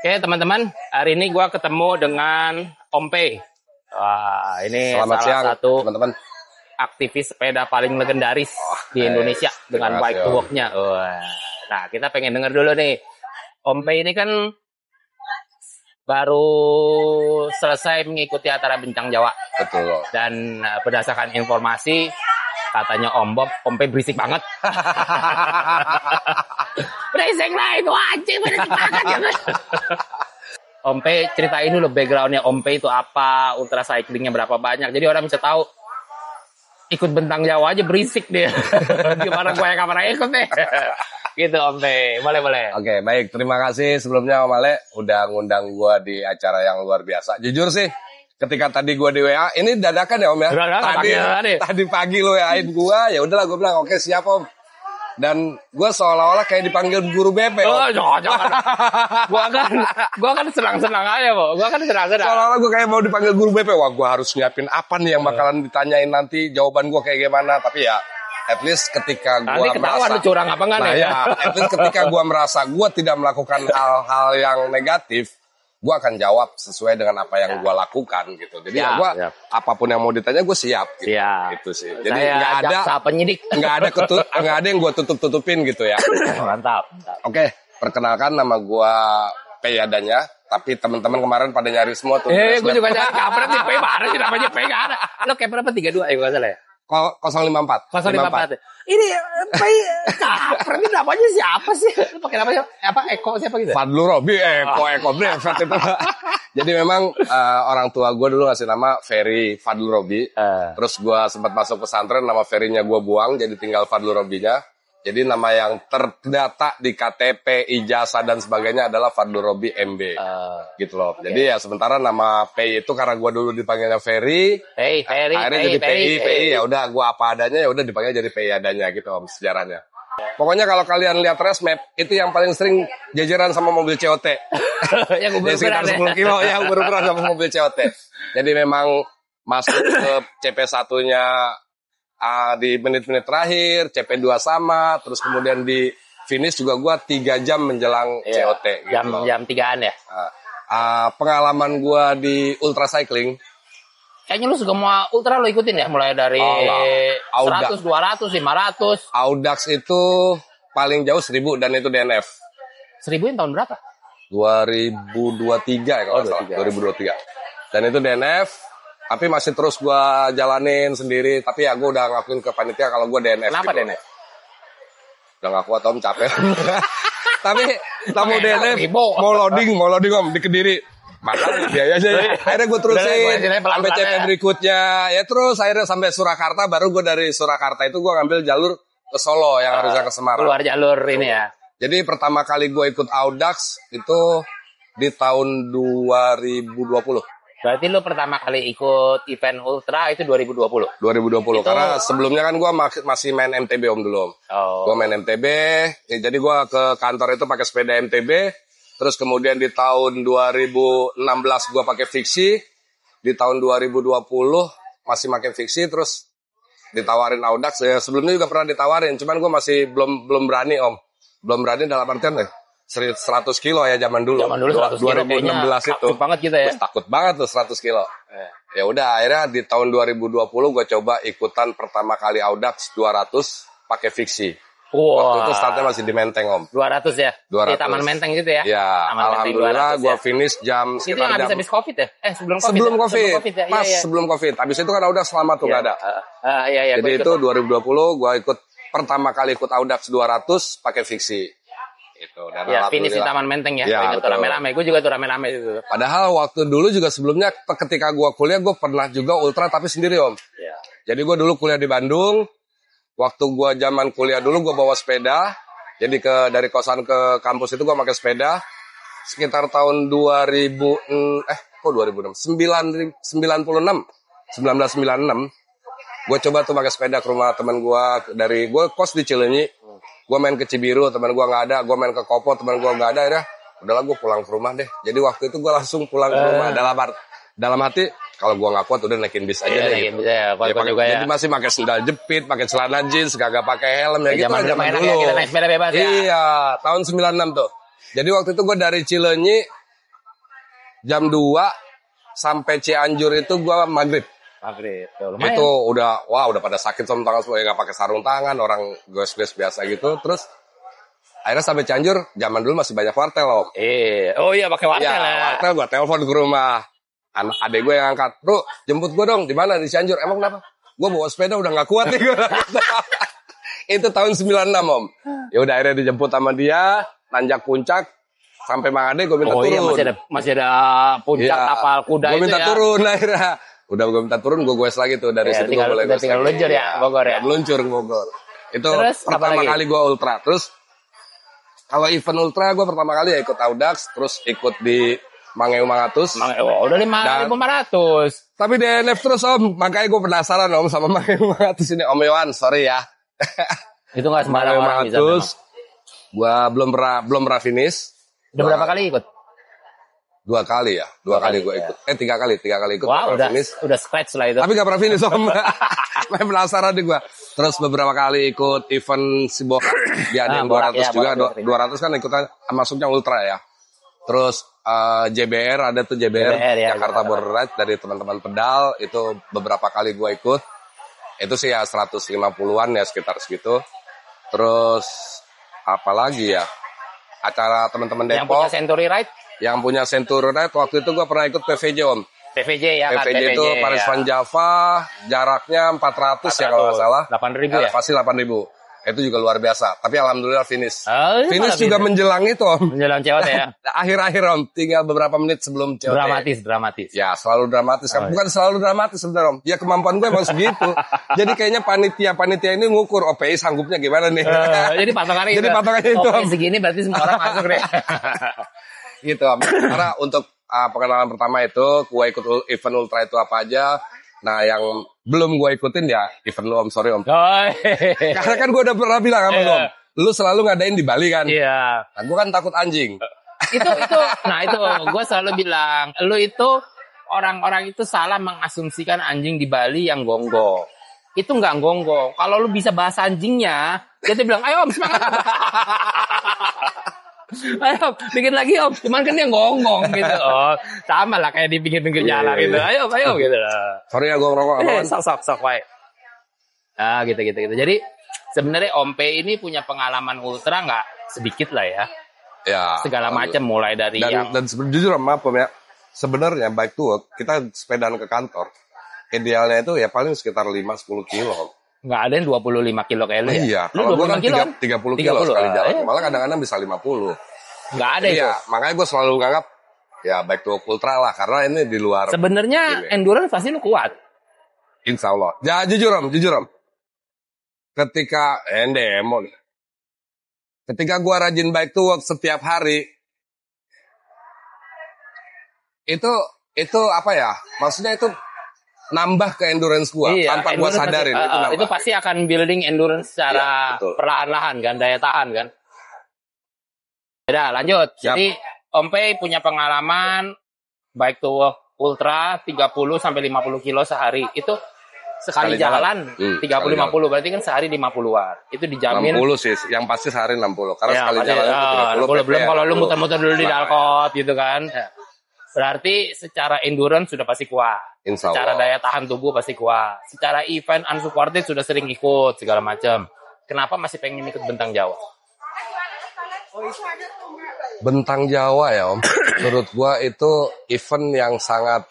Oke teman-teman, hari ini gue ketemu dengan Om P. Wah, ini Selamat salah siang, satu teman-teman. aktivis sepeda paling legendaris di Indonesia dengan bike to work-nya. Nah, kita pengen denger dulu nih. Om P ini kan baru selesai mengikuti acara Bincang Jawa. Betul. Dan berdasarkan informasi, katanya Om P berisik banget. Berisik lah itu anjing, berisik banget ya. Om P ceritain dulu backgroundnya Om P itu apa, ultra cyclingnya berapa banyak. Jadi orang bisa tahu ikut Bentang Jawa aja berisik dia. Gimana gue yang kamera ikut deh. Gitu Om P, boleh. Oke, baik. Terima kasih sebelumnya Om Ale udah ngundang gue di acara yang luar biasa. Jujur sih, ketika tadi gue di WA, ini dadakan ya Om ya. Tadi pagi lo WA-in gue, ya udahlah gue bilang oke siap Om. Dan gue seolah-olah kayak dipanggil guru BP. Oh, jangan. Gua kan senang-senang aja, Bo. Gua kan senang-senang. Seolah-olah gue kayak mau dipanggil guru BP. Wah, gue harus nyiapin apa nih yang bakalan ditanyain nanti, jawaban gue kayak gimana. Tapi ya, at least ketika gue merasa curang apa enggak nih? Ya, at least ketika gue merasa gue tidak melakukan hal-hal yang negatif, gue akan jawab sesuai dengan apa yang gue lakukan gitu. Jadi ya gue apapun yang mau ditanya gue siap gitu. Gitu sih. Jadi nggak ada penyidik, nggak ada yang gue tutup-tutupin gitu ya. Mantap. Oke, perkenalkan nama gue Peyadanya. Tapi teman-teman kemarin pada nyari semua tuh. Gue juga nyari kapan nih P mana sih namanya P nggak ada. Lo kayak berapa 32 ya gue salah ya? 054. Ini kaper ini namanya siapa sih? Lu pakai namanya apa? Eko siapa gitu? Fadlu Robi, Eko Brevet itu. Jadi memang orang tua gue dulu ngasih nama Ferry Fadlu Robi. Terus gue sempat masuk pesantren, nama Ferry-nya gue buang, jadi tinggal Fadlu Robinya. Jadi nama yang terdata di KTP, ijazah dan sebagainya adalah Fadlu Robi MB. Gitu loh. Jadi ya sementara nama P itu karena gue dulu dipanggilnya Ferry. Akhirnya jadi PI. Ya udah gue apa adanya, ya udah dipanggil jadi PI adanya gitu Om sejarahnya. Pokoknya kalau kalian lihat race map, itu yang paling sering jajaran sama mobil COT. Yang sekitar 10 kilo yang berukuran sama mobil COT. Jadi memang masuk ke CP1-nya di menit-menit terakhir, CP2 sama, terus kemudian di finish juga gua 3 jam menjelang COT. Gitu jam 3-an ya? Pengalaman gua di ultra cycling. Kayaknya lu semua ultra lo ikutin ya? Mulai dari 100, 200, 500. Audax itu paling jauh 1000 dan itu DNF. 1000 yang tahun berapa? 2023 ya kalau salah. 2023. Dan itu DNF. Tapi masih terus gue jalanin sendiri. Tapi ya gue udah ngakuin ke panitia kalau gue DNF. Kenapa gitu. DNF? Udah gak kuat Om, capek. Tapi tamu DNF mau loading Om di Kediri. Makanya biayanya ya. Akhirnya gue terusin sampai CP berikutnya. Ya terus akhirnya sampai Surakarta. Baru gue dari Surakarta itu gue ngambil jalur ke Solo yang harusnya ke Semarang. Keluar jalur ini ya. Jadi pertama kali gue ikut Audax itu di tahun 2020. Berarti lu pertama kali ikut event ultra itu 2020? 2020, karena sebelumnya kan gue masih main MTB Om dulu. Gue main MTB, jadi gue ke kantor itu pakai sepeda MTB. Terus kemudian di tahun 2016 gue pakai fiksi. Di tahun 2020 masih pakai fiksi, terus ditawarin Audax. Ya, sebelumnya juga pernah ditawarin, cuman gue masih belum berani Om. Belum berani dalam artian 100 kilo ya zaman dulu. 100 kilo 2016 itu. Takut banget kita ya. Takut banget tuh 100 kilo. Ya udah akhirnya di tahun 2020 gue coba ikutan pertama kali Audax 200 pakai fiksi. Waktu itu startnya masih di Menteng Om. 200 ya? 200. Di Taman Menteng gitu ya? Ya, alhamdulillah gue finish jam itu yang habis Covid ya? Sebelum Covid. Pas sebelum Covid. Habis itu kan Audax selama tuh gak ada. Jadi itu 2020 gue ikut pertama kali ikut Audax 200 pakai fiksi. Itu dan finish di Taman Menteng ya. Itu rame-rame, gue juga tuh rame-rame itu. Padahal waktu dulu juga sebelumnya ketika gue kuliah gue pernah juga ultra tapi sendiri Om. Jadi gue dulu kuliah di Bandung. Waktu gue zaman kuliah dulu gue bawa sepeda. Jadi dari kosan ke kampus itu gue pakai sepeda. Sekitar tahun 1996. 1996. Gue coba tuh pakai sepeda ke rumah teman gue. Gue kos di Cileunyi. Gue main ke Cibiru, teman gue nggak ada. Gue main ke Kopo, teman gue nggak ada. Ya, udahlah gue pulang ke rumah deh. Jadi waktu itu gue langsung pulang ke rumah. Dalam hati, kalau gue nggak kuat udah naikin bis aja deh. Gitu. Jadi masih pakai sendal jepit, pakai celana jeans, kagak pakai helm ya gitu. Zaman dulu. Kita naik sepeda bebas ya. Iya, tahun 96 tuh. Jadi waktu itu gue dari Cileunyi jam 2 sampai Cianjur itu gue maghrib. Itu udah pada sakit sama tangan semua, ya nggak pakai sarung tangan, orang goes-goes biasa gitu. Terus akhirnya sampai Cianjur, zaman dulu masih banyak wartel Om. Oh iya pakai wartel ya. Wartel gue telepon ke rumah. Adek gue yang angkat, bro jemput gue dong, di mana di Cianjur? Emang kenapa? Gue bawa sepeda udah nggak kuat nih gue. Itu tahun 96 Om. Ya udah akhirnya dijemput sama dia, nanjak puncak sampai Mangade gue minta turun. Iya masih ada puncak tapal kuda itu ya. Gue minta turun akhirnya. Udah gue minta turun, gue goes lagi tuh dari situ gue boleh goes. Tinggal meluncur ya Bogor ya. Meluncur ke Bogor. Itu terus, pertama kali gue ultra. Terus kalau event ultra gue pertama kali ya ikut Audax, terus ikut di Mangeu 500. Udah 5.500. Tapi DNF terus Om, makanya gue penasaran Om sama Mangeu 500 ini. Om Iwan, sorry ya. Itu nggak sembarang orang bisa. Gue belum pernah finish. Udah berapa kali ikut? 2 kali ya, 2 kali gue ikut. 3 kali ikut. Wah, udah scratch lah itu. Tapi gak pernah finish Om. Main penasaran deh gue. Terus beberapa kali ikut event si Borak. Dia ada yang 200 juga. 200 kan ikutan masuknya ultra ya. Terus JBR ada tuh JBR ya, Jakarta Border Ride dari teman-teman pedal. Itu beberapa kali gue ikut. Itu sih ya 150-an ya sekitar segitu. Terus apalagi ya, acara teman-teman Depok. Yang punya Century Ride? Yang punya Century Ride waktu itu gue pernah ikut PVJ Om. PVJ ya kan? PVJ itu Paris Van Java, jaraknya 400 ya kalau nggak salah. 8.000 ya? Pasti 8.000. Itu juga luar biasa. Tapi alhamdulillah finish. Finish juga menjelang itu Om. Menjelang cewek ya? Akhir-akhir Om, tinggal beberapa menit sebelum cewek. Dramatis. Ya selalu dramatis. Bukan selalu dramatis sebenarnya Om. Ya kemampuan gue emang segitu. Jadi kayaknya panitia ini ngukur OPI sanggupnya gimana nih. Jadi patokannya itu. itu Om. Segini berarti semua orang masuk deh. Gitu Om. Karena untuk pengenalan pertama itu, gue ikut event ultra itu apa aja. Nah yang belum gue ikutin ya event lu Om, sorry Om. Karena kan gue udah pernah bilang sama lu Om, lu selalu ngadain di Bali kan. Iya. Nah gue kan takut anjing. Itu gue selalu bilang, lu itu orang-orang itu salah mengasumsikan anjing di Bali yang gonggong. Itu nggak gonggong. Kalau lu bisa bahasa anjingnya, dia bilang, ayo Om semangat. Ayo bikin lagi Om, cuman kan dia gonggong gitu. Sama lah kayak di pinggir-pinggir jalan gitu. Ayo gitu lah. Sorry ya gue ngerokok. Sok baik. Nah gitu. Jadi sebenarnya Om P ini punya pengalaman ultra nggak sedikit lah ya. Ya. Segala macam mulai dari dan jujur maaf Om ya. Sebenarnya bike to work kita sepedaan ke kantor. Idealnya itu ya paling sekitar 5-10 kilo. Nggak ada yang 25 kilo kayak lu ya? Iya, kalau gue kan 30 kilo sekali jalan. Malah kadang-kadang bisa 50. Nggak ada itu. Iya, makanya gue selalu nganggap ya bike to ultra lah. Karena ini di luar. Sebenarnya endurance pasti lu kuat. Insya Allah. Ya jujur Om. Ketika gue rajin bike to work setiap hari. Itu apa ya? Maksudnya itu nambah ke endurance gua tanpa gua sadarin itu pasti akan building endurance secara perlahan-lahan kan, daya tahan kan. Udah lanjut. Jadi Om P punya pengalaman bike to work ultra 30 sampai 50 kilo sehari. Itu sekali jalan 30-50 berarti kan sehari 50-an. Itu dijamin 60 sih, yang pasti sehari 60. Karena sekali jalan itu 30. Belum kalau lu muter-muter dulu di Dalkot gitu kan. Berarti secara endurance sudah pasti kuat. Secara daya tahan tubuh pasti kuat. Secara event unsupported sudah sering ikut segala macam. Kenapa masih pengen ikut Bentang Jawa? Bentang Jawa ya Om. Menurut gua itu event yang sangat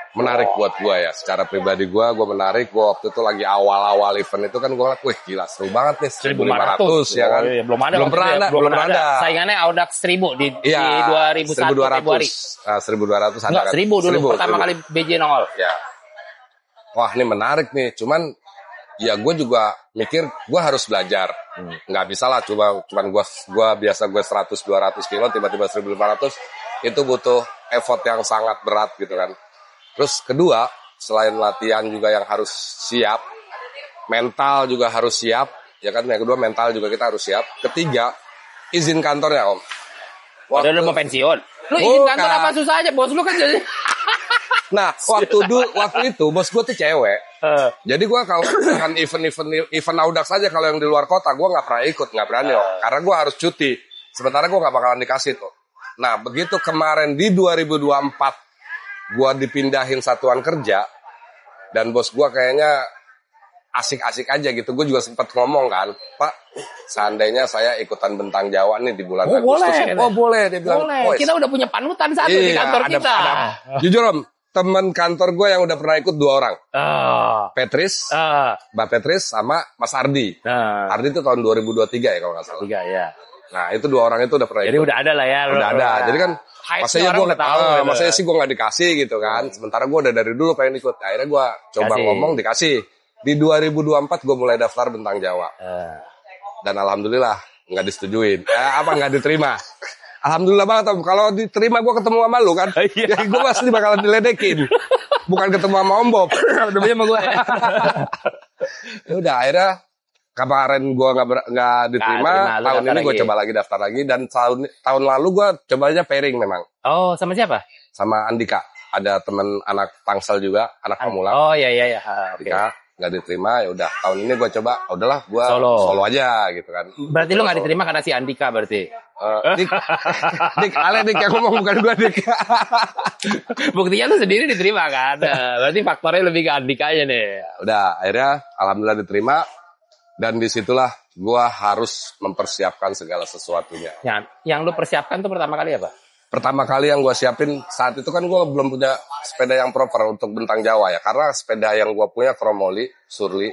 menarik buat gua ya. Secara pribadi gua menarik. Gua waktu itu lagi awal-awal event itu kan gua ngeliat, wih gila seru banget nih 1.500 ya kan. Belum pernah ada. Saingannya Audax 1000 di 2001 Februari. 1.200 ada. Enggak, 1000 dulu pertama kali BJ nongol. Ya. Wah ini menarik nih. Cuman ya gue juga mikir gue harus belajar. Nggak bisa lah cuman gue biasa gue 100-200 kilo tiba-tiba 1.500 itu butuh effort yang sangat berat gitu kan. Terus kedua, selain latihan juga yang harus siap, mental juga harus siap, ya kan? Yang kedua mental juga kita harus siap. Ketiga, izin kantornya Om. Udah mau pensiun. Lu izin kantor apa susah aja, bos lu kan jadi. Nah, waktu itu bos gue tuh cewek. Jadi gue kalau misalkan event Audax aja kalau yang di luar kota gue nggak pernah ikut, nggak berani Om. Karena gue harus cuti. Sementara gue nggak bakalan dikasih tuh. Nah, begitu kemarin di 2024 gua dipindahin satuan kerja dan bos gua kayaknya asik-asik aja gitu. Gue juga sempat ngomong kan, Pak, seandainya saya ikutan bentang Jawa nih di bulan Agustus. Boleh. Dia bilang, boleh. Kita udah punya panutan satu di kantor kita. Jujur Om, teman kantor gue yang udah pernah ikut 2 orang. Petris, Mbak Petris sama Mas Ardi. Ardi itu tahun 2023 ya kalau nggak salah. Ya. Nah itu 2 orang itu udah pernah ikut. Jadi udah ada lah ya. Udah ada. Jadi kan masanya sih gue nggak dikasih gitu kan. Sementara gue udah dari dulu pengen ikut. Akhirnya gue coba ngomong dikasih. Di 2024 gue mulai daftar bentang Jawa. Dan alhamdulillah nggak disetujuin. Nggak diterima. Alhamdulillah banget Om. Kalau diterima gue ketemu sama lu kan. Jadi gue pasti bakalan diledekin. Bukan ketemu sama Om Bob. Udah punya sama gue. Ya udah akhirnya kemarin gue nggak diterima. Tahun ini gue coba lagi daftar lagi. Dan tahun lalu gue cobanya pairing memang. Oh sama siapa? Sama Andika. Ada teman anak Tangsel juga, anak Pamulang. Oh iya. Andika. Nggak diterima, ya udah tahun ini gue coba, udahlah gue solo aja gitu kan. Berarti lu nggak diterima karena si Andika berarti? Dik, yang ngomong bukan gue Dik. Buktinya lu sendiri diterima kan? Berarti faktornya lebih ke Andika aja nih. Udah, akhirnya alhamdulillah diterima dan disitulah gue harus mempersiapkan segala sesuatunya. Yang lu persiapkan tuh pertama kali apa? Pertama kali yang gue siapin saat itu kan gue belum punya sepeda yang proper untuk bentang Jawa ya. Karena sepeda yang gue punya Chromoli, Surly,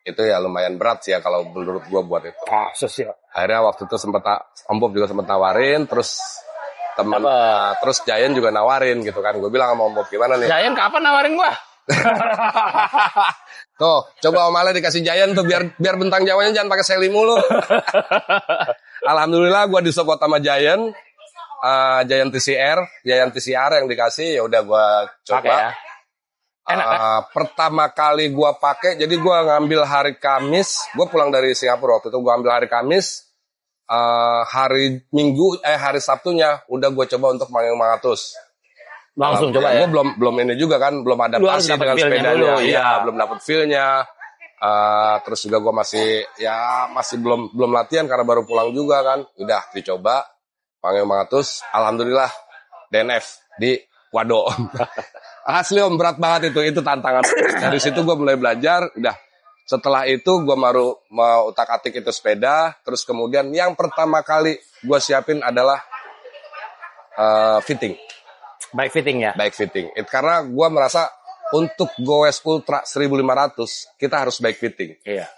itu ya lumayan berat sih ya kalau menurut gue buat itu. Sosial. Akhirnya waktu itu Om Bob juga sempat nawarin, terus terus Giant juga nawarin gitu kan. Gue bilang sama Om Bob, gimana nih? Giant kapan nawarin gue? Tuh, coba Om Ale dikasih Giant tuh biar bentang Jawanya jangan pakai Sally mulu. Alhamdulillah gue disupport sama Giant. Giant TCR yang dikasih ya udah gue coba. Ya? Enak, kan? Pertama kali gue pakai, jadi gue ngambil hari Kamis, gue pulang dari Singapura waktu itu gue ambil hari Kamis, hari Sabtunya udah gue coba untuk Mangeng 500. Langsung coba ya? Gue belum ini juga kan, belum adaptasi dengan sepedanya, belum dapet feel-nya. Terus juga gue masih belum latihan karena baru pulang juga kan, udah dicoba. Mangeng 500, alhamdulillah DNF di Wado. Asli Om, berat banget itu tantangan. Dari situ gue mulai belajar, udah. Setelah itu gue baru mau utak-atik itu sepeda, terus kemudian yang pertama kali gue siapin adalah fitting. Bike fitting ya? Bike fitting. Karena gue merasa untuk Goes Ultra 1500, kita harus bike fitting. Iya.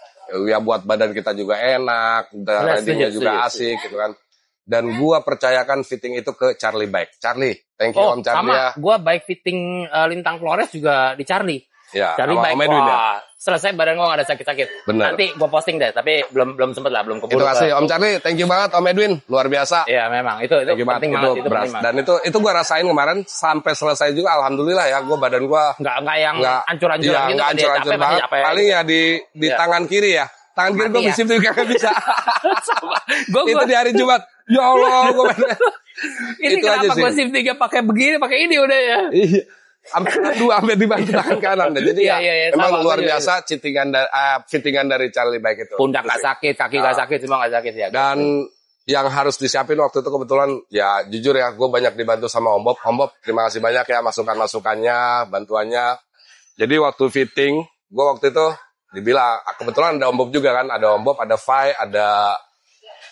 Ya buat badan kita juga enak, ridingnya juga asik gitu kan. Dan gua percayakan fitting itu ke Charlie Bike. Charlie, thank you Om Charlie sama. Ya. Gua bike fitting Lintang Flores juga di Charlie. Ya, Charlie Bike. Wah, selesai badan gua gak ada sakit-sakit. Bener. Nanti gua posting deh, tapi belum sempet lah, belum keburu. Itu kasih Om Charlie, thank you banget Om Edwin, luar biasa. Iya memang, itu penting banget. Dan itu gua rasain kemarin sampai selesai juga, alhamdulillah ya, gua badan gua nggak yang hancur-hancur gitu. Nggak hancur-hancur banget. Paling ya di tangan kiri ya. Tangan kiri gue bisa gak bisa. Itu di hari Jumat. Ya Allah, gue ini itu kenapa gue shift 3 pakai begini, pakai ini udah ya. Iya. Sampai dibantu tangan kanan. Jadi memang luar biasa fittingan dari Charlie Bike itu. Pundak gak sakit, kaki gak sakit, semua gak sakit ya. Dan yang harus disiapin waktu itu kebetulan ya jujur ya, gue banyak dibantu sama Om Bob. Om Bob, terima kasih banyak ya masukannya, bantuannya. Jadi waktu fitting, gue waktu itu dibilang, kebetulan ada Om Bob juga kan, ada Om Bob, ada Fai, ada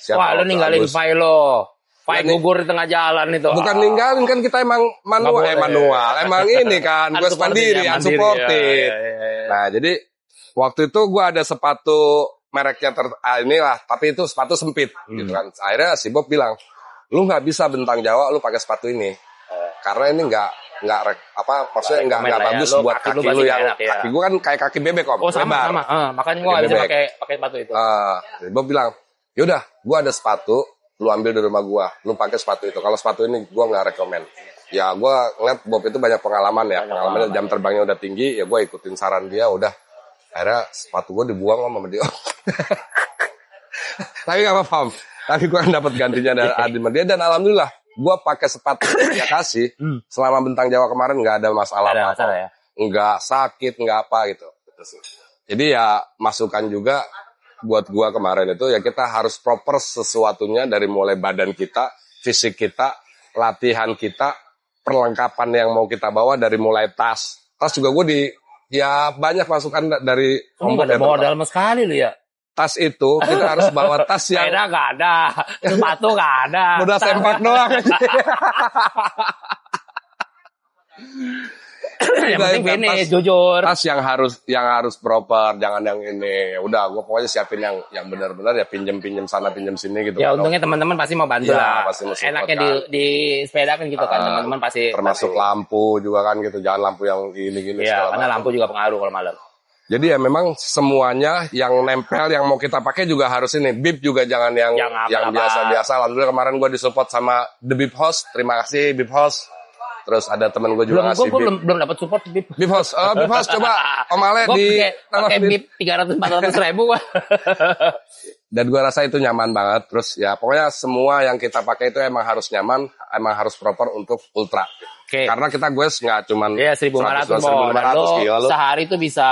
siapa? Wah, lo ninggalin Fai lo. Fai gugur di tengah jalan itu. Bukan ninggalin, kan kita emang manual. Emang ini kan, gue sendiri, unsupported. Nah, jadi waktu itu gue ada sepatu mereknya inilah, tapi itu sepatu sempit gitu kan. Akhirnya si Bob bilang, lu nggak bisa bentang Jawa, lu pakai sepatu ini. Karena ini maksudnya nggak bagus buat kaki lu yang kaki gue kan kayak kaki bebek Om. Oh sama. Makanya gue nggak bisa pakai sepatu itu. Bob bilang, yaudah, gue ada sepatu, lu ambil dari rumah gue, lu pakai sepatu itu. Kalau sepatu ini gue nggak rekomen. Ya gue ngeliat Bob itu banyak pengalaman ya, pengalamannya jam terbangnya udah tinggi, ya gue ikutin saran dia, udah. Akhirnya sepatu gue dibuang sama dia. Tapi nggak apa-apa Om. Tapi gue dapat gantinya dari dia dan alhamdulillah. Gue pakai sepatu yang dia kasih selama bentang Jawa kemarin nggak ada masalah apa-apa, nggak sakit, nggak apa gitu. Jadi ya masukan juga buat gue kemarin itu ya kita harus proper sesuatunya dari mulai badan kita, fisik kita, latihan kita, perlengkapan yang mau kita bawa dari mulai tas juga gue ya banyak masukan dari Om ada modal sekali lu ya. Tas itu kita harus bawa tas yang sepeda nggak ada, sepatu nggak ada, modal sempak doang aja. Yang penting finish, jujur. Tas yang harus proper, jangan yang ini. Udah, gue pokoknya siapin yang benar-benar ya, pinjem sana pinjem sini gitu. Ya untungnya teman-teman pasti mau bantu lah. Pasti mau support, enaknya kan. di sepeda kan gitu kan, teman-teman pasti. Termasuk lampu juga kan gitu, jangan lampu yang gini-gini. Iya, karena lampu juga pengaruh kalau malam. Jadi ya memang semuanya yang nempel yang mau kita pakai juga harus ini. Bib juga jangan yang biasa-biasa. Alhamdulillah kemarin gue disupport sama The Bib Host. Terima kasih Bib Host. Terus ada teman gue juga ngasih Gue belum dapat support Bib. Bib Host. Bib Host coba Om Ale pakai Bib 300-400 ribu. Dan gue rasa itu nyaman banget. Terus ya pokoknya semua yang kita pakai itu emang harus nyaman, emang harus proper untuk ultra. Okay. Karena kita gue nggak cuman 1.500 kilo. Sehari itu bisa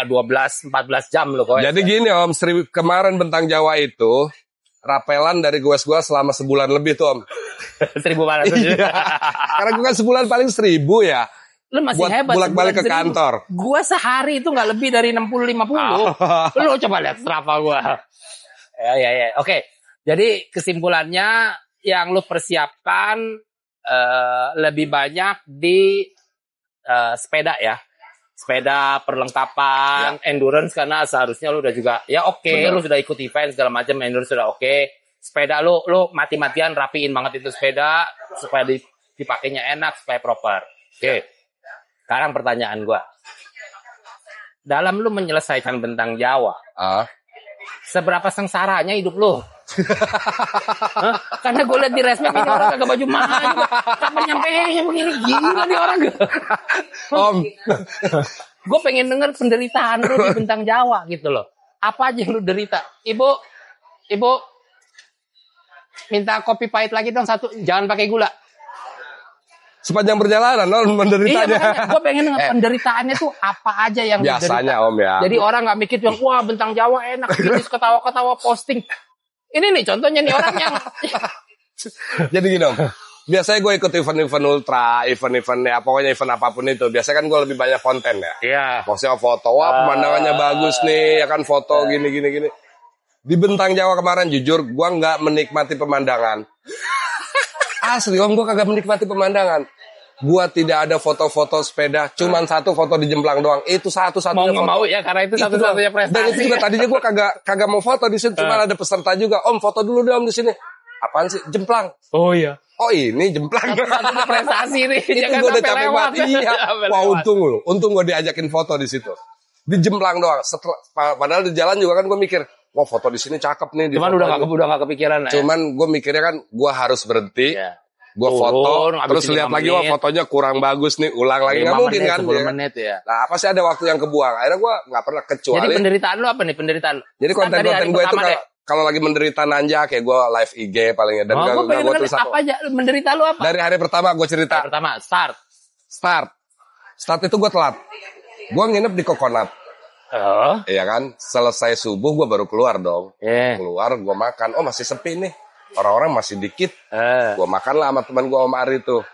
12-14 jam loh. Jadi gini Om, kemarin Bentang Jawa itu rapelan dari gue selama sebulan lebih tuh Om. 1.500. Iya. Karena gue kan sebulan paling 1.000 ya. Lu masih buat hebat. Bolak-balik ke kantor. Gue sehari itu nggak lebih dari 60-50. Lu coba lihat Strava gue. Ya. Oke. Jadi kesimpulannya yang lu persiapkan lebih banyak di sepeda ya. Sepeda perlengkapan, endurance karena seharusnya lu udah juga ya lu sudah ikut event segala macam, endurance sudah sepeda lu mati-matian rapiin banget itu sepeda supaya dipakainya enak, supaya proper. Oke. Sekarang pertanyaan gua. Dalam lu menyelesaikan Bentang Jawa, seberapa sengsaranya hidup lu? Karena gue liat di resmen ini orang kagak baju mahal juga. Kapan nyampe begini gila nih orang. Om, gue pengen denger penderitaan lu di Bentang Jawa gitu loh. Apa aja yang lu derita? Ibu minta kopi pahit lagi dong satu, jangan pakai gula. Sepanjang perjalanan menderitanya. Iya, gue pengen denger penderitaannya tuh apa aja yang biasanya Om ya. Jadi orang nggak mikir yang wah Bentang Jawa enak, gini ketawa-ketawa posting. Ini nih contohnya nih orang yang jadi gini Om, biasanya gue ikut event-event ultra, event-event ya pokoknya event apapun itu. Biasanya kan gue lebih banyak konten ya. Iya. Maksudnya foto, pemandangannya bagus nih, ya kan foto gini. Di Bentang Jawa kemarin jujur gue nggak menikmati pemandangan. Asli Om, gue kagak menikmati pemandangan. Gue tidak ada foto-foto sepeda, cuman satu foto di Jemplang doang. Itu satu-satunya foto. Mau ya, karena itu satu-satunya prestasi. Dan itu juga tadinya gue kagak mau foto di sini, cuma ada peserta juga. Om, foto dulu deh Om di sini. Apaan sih? Jemplang. Oh iya. Oh ini Jemplang. Satu-satunya prestasi nih. Itu gue udah capek banget. Iya. Wah untung gue diajakin foto di situ. Di Jemplang doang. Padahal di jalan juga kan gue mikir, wah foto di sini cakep nih. Cuman udah gak kepikiran. Cuman gue mikirnya kan, gue harus berhenti. Gue foto, terus lihat lagi, wah fotonya kurang bagus nih, ulang lagi. Nggak mungkin kan? 10 menit ya. Nah, pasti ada waktu yang kebuang. Akhirnya gue nggak pernah kecuali. Jadi penderitaan lu apa nih? Jadi konten-konten gue itu kalau lagi menderita nanjak, kayak gue live IG paling ya. Dan gue tulis apa aja, menderita lu apa? Dari hari pertama gue cerita. Hari pertama, Start itu gue telat. Gue nginep di Coconut. Iya kan? Selesai subuh gue baru keluar dong. Keluar, gue makan. Oh masih sepi nih. Orang-orang masih dikit. Gue makan lah sama teman gue Om Ari tuh.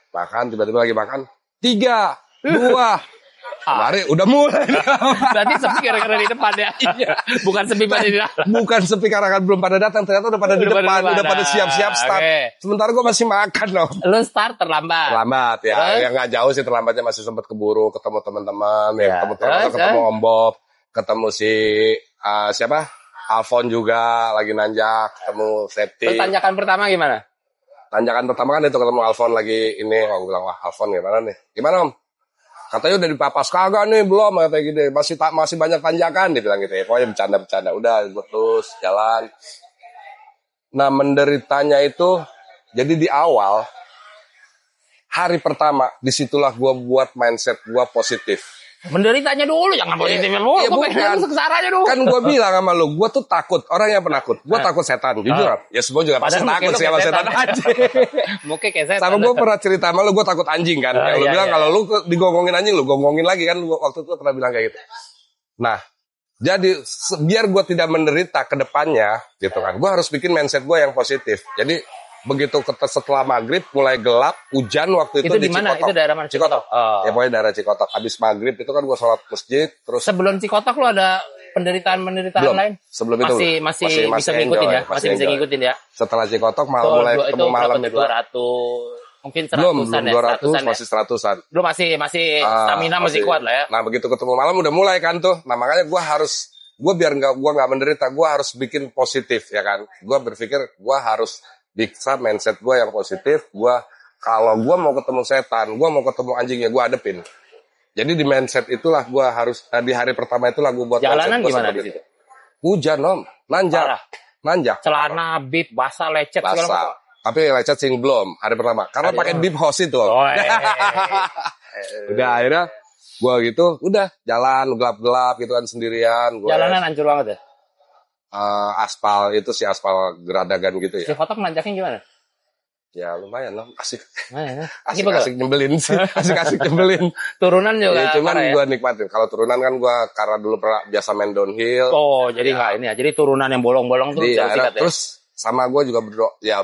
Makan, tiba-tiba lagi makan. 3, 2. Ari udah mulai. Berarti sepi gara-gara di depan ya. Iya. Bukan sepi pada di dalam. Bukan sepi karena belum pada datang. Ternyata udah pada di depan. Udah pada siap-siap start. Sementara gue masih makan loh. Lu start terlambat. Terlambat ya. Yang gak jauh sih terlambatnya. Masih sempat keburu ketemu teman-teman. Ketemu Om Bob. Ketemu si siapa? Alfon juga lagi nanjak, ketemu safety. Terus tanjakan pertama gimana? Tanjakan pertama kan itu ketemu Alfon lagi ini. Aku bilang, wah Alfon gimana nih? Gimana Om? Katanya udah dipapas, kagak nih belum, katanya gitu. Masih banyak tanjakan, dia bilang gitu ya. Pokoknya bercanda-bercanda. Udah terus jalan. Nah menderitanya itu, jadi di awal, hari pertama, disitulah gue buat mindset gue positif. Menderitanya dulu, jangan positifnya dulu. Gue pengen sengsaranya dulu. Kan gue bilang sama lu, gue tuh takut. Orang yang penakut. Gue takut setan, jujur. Ya semua juga pasti takut sih sama setan aja. Mungkin kayak setan. Sama gue pernah cerita sama lu, gue takut anjing kan. Lu bilang kalau lu digonggongin anjing, lu gonggongin lagi kan. Waktu itu pernah bilang kayak gitu. Nah, jadi biar gue tidak menderita ke depannya, gitu kan. Gue harus bikin mindset gue yang positif. Jadi begitu setelah maghrib mulai gelap, hujan waktu itu di mana? Cikotok. Itu daerah mana? Cikotok. Oh. Ya pokoknya daerah Cikotok. Habis maghrib itu kan gue sholat masjid, terus sebelum Cikotok lo ada penderitaan lain? Sebelum itu masih bisa ngikutin ya? Masih bisa ngikutin ya? Setelah Cikotok malah mulai ketemu malam itu 200, mungkin 100-an belum ya? 200, masih 100-an. Belum masih stamina masih kuat lah ya. Nah begitu ketemu malam udah mulai kan tuh. Nah makanya gue biar gue nggak menderita, gue harus bikin positif ya kan. Gue berpikir gue harus bisa mindset gue yang positif. Kalau gue mau ketemu setan, gue mau ketemu anjing ya gue hadepin. Jadi di mindset itulah gue harus di hari pertama itulah gue buat jalanan gimana di situ? Hujan om, nanjak. Celana bib basah lecet basah. Tapi lecet sing belum hari pertama karena pakai bib hose itu. Udah akhirnya gue gitu, udah jalan gelap-gelap gitu kan sendirian. Jalanan hancur banget ya? Aspal itu sih aspal geradagan gitu ya. Si Kotok nanjaknya gimana? Ya lumayan lah, asik nyebelin sih, asik nyebelin. Turunan juga. Ya, cuman gue nikmatin. Kalau turunan kan gue karena dulu pernah biasa main downhill. Oh jadi nggak ini ya, jadi turunan yang bolong-bolong tuh. Terus sama gue juga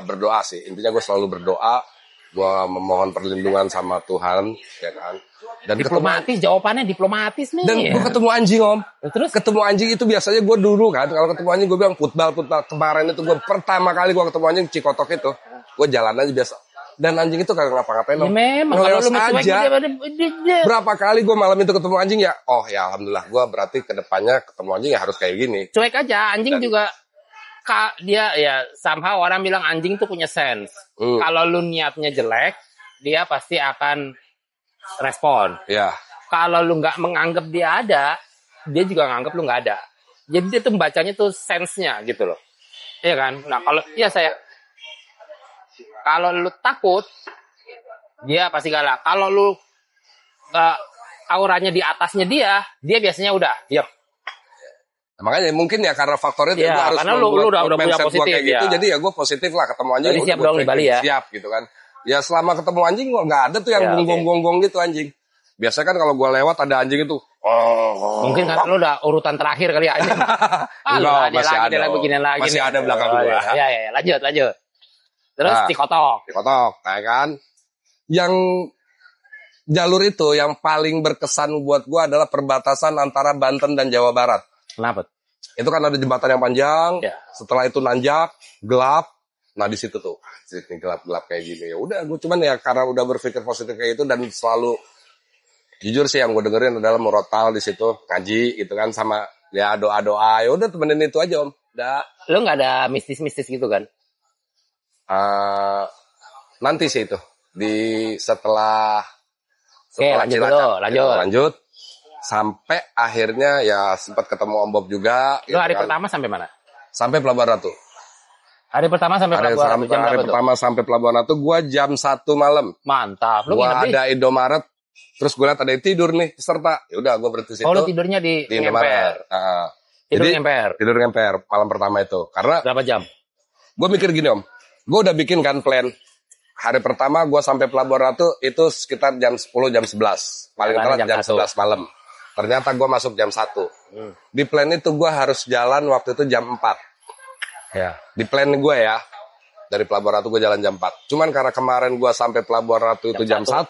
berdoa sih. Intinya gue selalu berdoa, gue memohon perlindungan sama Tuhan, ya kan. Dan diplomatis, jawabannya diplomatis nih. Dan gue ketemu anjing om. Terus ketemu anjing itu biasanya gue dulu kan, kalau ketemu anjing gue bilang putbal. Kemarin itu gue pertama kali gue ketemu anjing Cikotok itu, gue jalan aja biasa. Dan anjing itu kagak ngapa-ngapain om. Ya memang kalau lu aja. Berapa kali gue malam itu ketemu anjing ya, oh ya alhamdulillah gue berarti kedepannya ketemu anjing ya harus kayak gini. Cuek aja, anjing juga dia ya somehow orang bilang anjing tuh punya sense. Kalau lu niatnya jelek, dia pasti akan respon. Ya. Kalau lu nggak menganggap dia ada, dia juga nganggap lu nggak ada. Jadi dia tuh bacanya tuh sense-nya gitu loh. Iya kan? Nah kalau lu takut, dia pasti galak. Kalau lu auranya di atasnya dia biasanya udah diam. Nah, makanya mungkin ya karena faktornya gue harus karena lu udah punya positif kayak gitu, jadi ya gue positif lah ketemu anjing. Jadi siap dong di Bali ya. Siap gitu kan. Ya selama ketemu anjing nggak ada tuh yang gonggong-gonggong gitu anjing. Biasanya kan kalau gue lewat ada anjing itu. Mungkin kan lu udah urutan terakhir kali ya anjing. Masih ada. Masih ada belakang gue. Ya, lanjut. Terus Cikotok, ya kan. Yang jalur itu yang paling berkesan buat gue adalah perbatasan antara Banten dan Jawa Barat. Kenapa? Itu kan ada jembatan yang panjang. Ya. Setelah itu nanjak, gelap. Nah di situ tuh, sini gelap-gelap kayak gini. Ya udah, gue cuman ya karena udah berpikir positif kayak itu dan selalu jujur sih yang gue dengerin adalah murotal di situ, ngaji gitu kan sama ya doa-doa. Ya udah temenin itu aja om. Lo nggak ada mistis-mistis gitu kan? Nanti sih itu setelah lanjut sampai akhirnya ya sempat ketemu Om Bob juga. Lo hari pertama sampai mana? Sampai Pelabuhan Ratu. Hari pertama sampai Pelabuhan Ratu. Hari pertama sampai Pelabuhan Ratu gue jam 1 malam. Mantap. Gue ada Indomaret. Terus gue liat ada yang tidur nih peserta. Ya udah gue berhenti situ. Oh lo tidurnya di Indomaret. Tidur ngemper malam pertama itu. Karena berapa jam? Gue mikir gini om. Gue udah bikin kan plan. Hari pertama gue sampai Pelabuhan Ratu itu sekitar jam 10, jam 11. Paling telat jam 11 malam. Ternyata gue masuk jam 1. Di plan itu gue harus jalan waktu itu jam 4. Ya. Di plan gue ya. Dari Pelabuhan Ratu gue jalan jam 4. Cuman karena kemarin gue sampai Pelabuhan Ratu itu jam 1.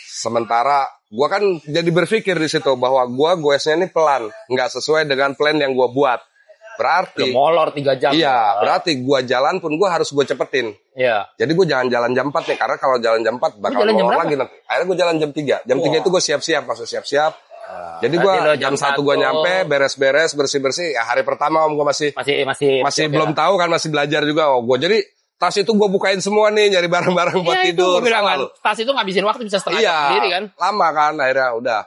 Sementara gue kan jadi berpikir di situ bahwa gue-nya ini pelan. Nggak sesuai dengan plan yang gue buat. Berarti molor 3 jam. Iya, berarti gua jalan pun gua harus gue cepetin. Iya. Jadi gua jangan jalan jam 4 nih karena kalau jalan jam 4 bakal molor lagi nanti. Akhirnya gua jalan jam 3. Jam 3 itu gua siap-siap, masuk siap-siap. Jadi gua jam 1 gua nyampe, beres-beres, bersih-bersih. Ya hari pertama om gua masih belum tahu kan, masih belajar juga. Oh, gua jadi tas itu gua bukain semua nih nyari barang-barang buat tidur. Itu bilang kan, tas itu ngabisin waktu bisa setengah jam sendiri kan. Lama kan akhirnya udah.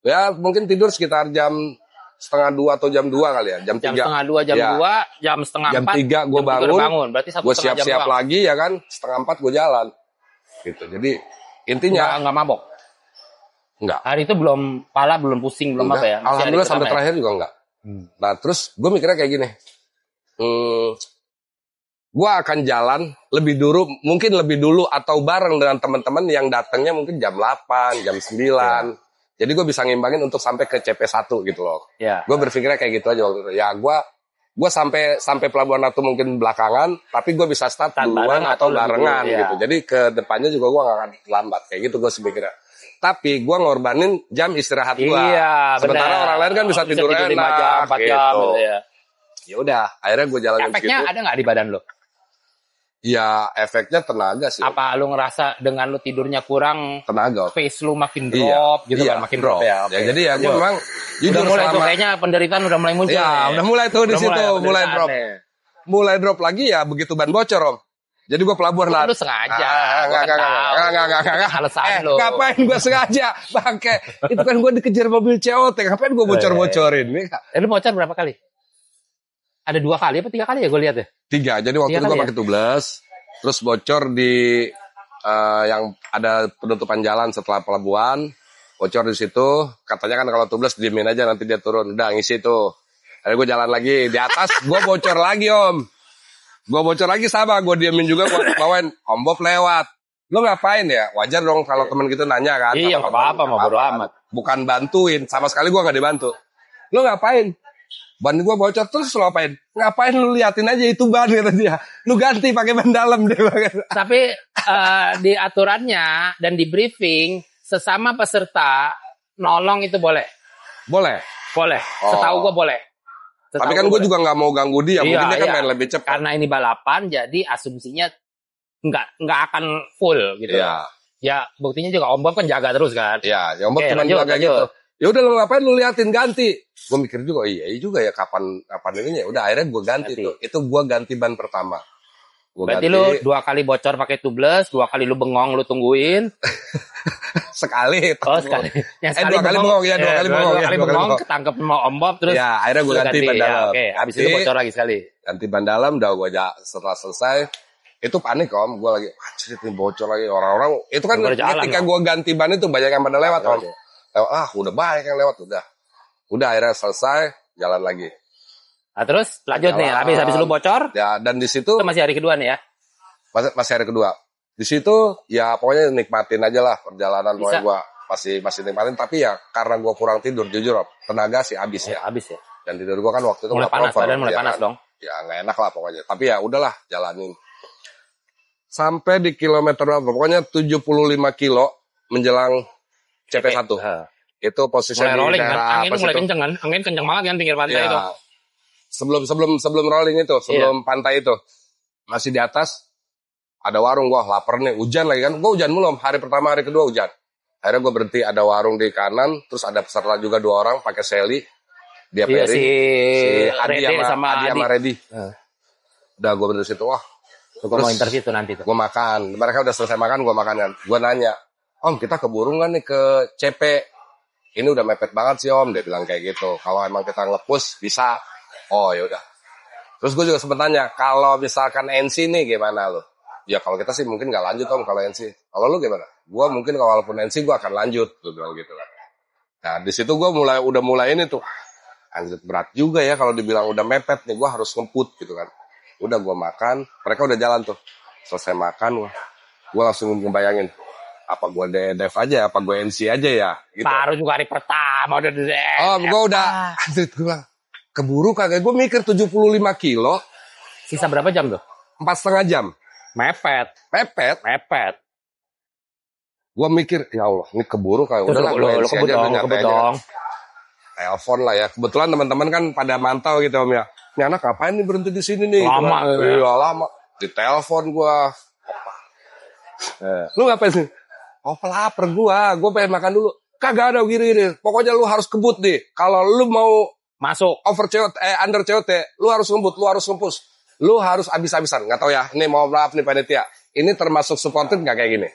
Ya mungkin tidur sekitar jam 1:30 atau jam 2 kali ya. Jam 3. Jam 1:30, jam 2, jam 3:30. Jam 3 gue bangun. Berarti gue siap-siap lagi ya kan. 3:30 gue jalan. Gitu. Jadi intinya. Enggak mabok? Enggak. Hari itu belum pusing, belum apa ya? Alhamdulillah sampai terakhir juga enggak. Nah terus gue mikirnya kayak gini. Gue akan jalan mungkin lebih dulu atau bareng dengan teman-teman yang datangnya mungkin jam 8, jam 9. Ya. Jadi gue bisa ngimbangin untuk sampai ke CP1 gitu loh. Yeah. Gue berpikirnya kayak gitu aja waktu itu. Ya gue gue sampai Pelabuhan Ratu mungkin belakangan, tapi gue bisa start duluan atau barengan gitu. Jadi ke depannya juga gue gak akan lambat kayak gitu gue sepikirnya. Tapi gue ngorbanin jam istirahat gue. Iya, sementara orang lain kan bisa tidur enak 5 jam, 4 gitu. jam gitu ya. Ya udah, akhirnya gue jalanin efeknya segitu. ada nggak di badan lo? Ya efeknya tenaga sih. Apa lu ngerasa dengan lu tidurnya kurang, tenaga, pace lu makin drop gitu kan, makin drop ya. Ya jadi ya gue memang udah mulai tuh kayaknya penderitaan udah mulai muncul. Ya udah mulai tuh di situ, mulai drop. Mulai drop lagi ya begitu ban bocor Om. Jadi gue pelabuhan lah. Lu sengaja. Enggak. Alasan lu. Ngapain gue sengaja? Bangke. Itu kan gue dikejar mobil COT. Ngapain gue bocor-bocorin? Lu bocor berapa kali? Ada 2 kali apa 3 kali ya gue lihat ya? 3. Jadi waktu itu gue pakai tubles. Terus bocor di yang ada penutupan jalan setelah pelabuhan. Bocor di situ. Katanya kan kalau tubles diemin aja nanti dia turun. Udah ngisi tuh. Akhirnya gue jalan lagi. Di atas gue bocor lagi Om. Gue bocor lagi sama. Gue diemin juga gue bawain. Om Bob lewat. Lo ngapain ya? Wajar dong kalau temen gitu nanya kan. Iya gak apa-apa mau bodo amat. Bukan bantuin. Sama sekali gue gak dibantu. Lo ngapain? Ban gue bocor terus lo ngapain? Ngapain lu liatin aja itu ban kata dia. Lu ganti pakai ban dalam deh. Tapi di aturannya dan di briefing sesama peserta nolong itu boleh. Boleh. Setahu gue boleh. Tapi kan gue juga nggak mau ganggu dia. Mungkin dia kan main lebih cepat. Karena ini balapan jadi asumsinya nggak akan full gitu. Iya. Ya buktinya juga Om Bob kan jaga terus kan. Iya. Om Bob cuma jaga gitu. Ya udah lo ngapain lu liatin ganti. Gue mikir juga iya juga ya kapan ini ya. Udah akhirnya gue ganti tuh. Itu gue ganti ban pertama. Berarti lu 2 kali bocor pakai tubles, 2 kali lu bengong lu tungguin. sekali. Oh sekali. Yang sekali 2 kali bengong ya, 2 kali bengong. 2 kali bengong ketangkep sama Om Bob terus. Ya akhirnya gue ganti ban dalam. Oke, habis itu bocor lagi sekali. Ganti ban dalam, udah gue setelah selesai. Itu panik Om, gue lagi anjir ini bocor lagi orang-orang. Itu kan ketika gue ganti ban itu banyak yang pada lewat Om. Udah banyak yang lewat udah akhirnya selesai jalan lagi. Nah, terus lanjut nih habis lu bocor ya dan di situ itu masih hari kedua nih ya masih hari kedua di situ ya pokoknya nikmatin aja lah perjalanan. Pokoknya gue masih nikmatin tapi ya karena gue kurang tidur jujur tenaga sih habis ya dan tidur gue kan waktu itu mulai panas badan mulai panas dong ya nggak enak lah pokoknya tapi ya udahlah jalanin sampai di kilometer berapa pokoknya 75 kilo menjelang CP1. Itu posisinya mulai rolling kan, angin mulai kenceng kan, angin kenceng banget kan pinggir pantai itu. Sebelum rolling itu, pantai itu masih di atas ada warung, gua lapar nih, hujan lagi kan, gua hujan mulu, hari pertama hari kedua hujan. Akhirnya gua berhenti ada warung di kanan, terus ada peserta juga 2 orang pakai seli, dia pairing, si Adi sama Redi. Udah gua berhenti situ, gua mau interview tuh nanti tuh. Gua makan, mereka udah selesai makan, gua makan kan, gua nanya. Om kita keburu nggak nih ke CP? Ini udah mepet banget sih Om, dia bilang kayak gitu. Kalau emang kita nge-push bisa. Oh ya udah. Terus gue juga sempet tanya, kalau misalkan NC nih gimana lo? Ya kalau kita sih mungkin nggak lanjut Om kalau NC. Kalau lu gimana? Gue mungkin walaupun NC gue akan lanjut, gue bilang gitu kan. Nah di situ gue udah mulai ini tuh. Anjir berat juga ya kalau dibilang udah mepet nih, gue harus ngeput gitu kan. Udah gue makan, mereka udah jalan tuh. Selesai makan, gue langsung ngebayangin. Apa gue DNF aja, apa gue NC aja ya gitu. Baru juga hari pertama udah DNF. Oh gue udah anjir gue keburu kagak. Gue mikir 75 kilo. Sisa berapa jam tuh? 4,5 jam. Mepet. Gue mikir ya Allah ini keburu kagak. Udah lah gue NC aja udah nyantai aja. Telepon lah ya. Kebetulan teman-teman kan pada mantau gitu Om ya. Ini anak ngapain nih berhenti di sini nih? Lama. Iya lama. Di telepon gue. Lu ngapain sih? Lapar gue pengen makan dulu. Kagak ada gini. Pokoknya lu harus kebut nih. Kalau lu mau masuk over COT, under COT, lu harus ngebut, lu harus nge-push. Lu harus abis-abisan. Nggak tahu ya, ini mohon maaf nih panitia. Ini termasuk supported nggak kayak gini?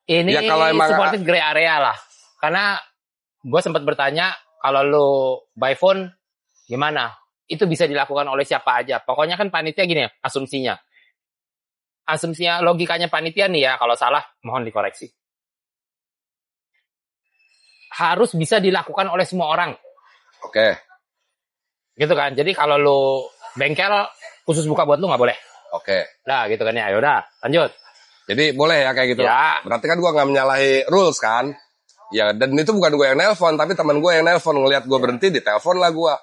Ini ya, kalau emang supported gray area lah. Karena gue sempat bertanya, kalau lu by phone, gimana? Itu bisa dilakukan oleh siapa aja. Pokoknya kan panitia gini ya, asumsinya, logikanya panitia nih ya, kalau salah, mohon dikoreksi. Harus bisa dilakukan oleh semua orang. Oke. Gitu kan. Jadi kalau lu bengkel khusus buka buat lu nggak boleh. Oke. Nah gitu kan ya. Yaudah lanjut. Jadi boleh ya kayak gitu. Ya. Berarti kan gue nggak menyalahi rules kan. Ya dan itu bukan gue yang nelpon. Tapi teman gue yang nelpon. Ngelihat gue berhenti di telepon lah gue.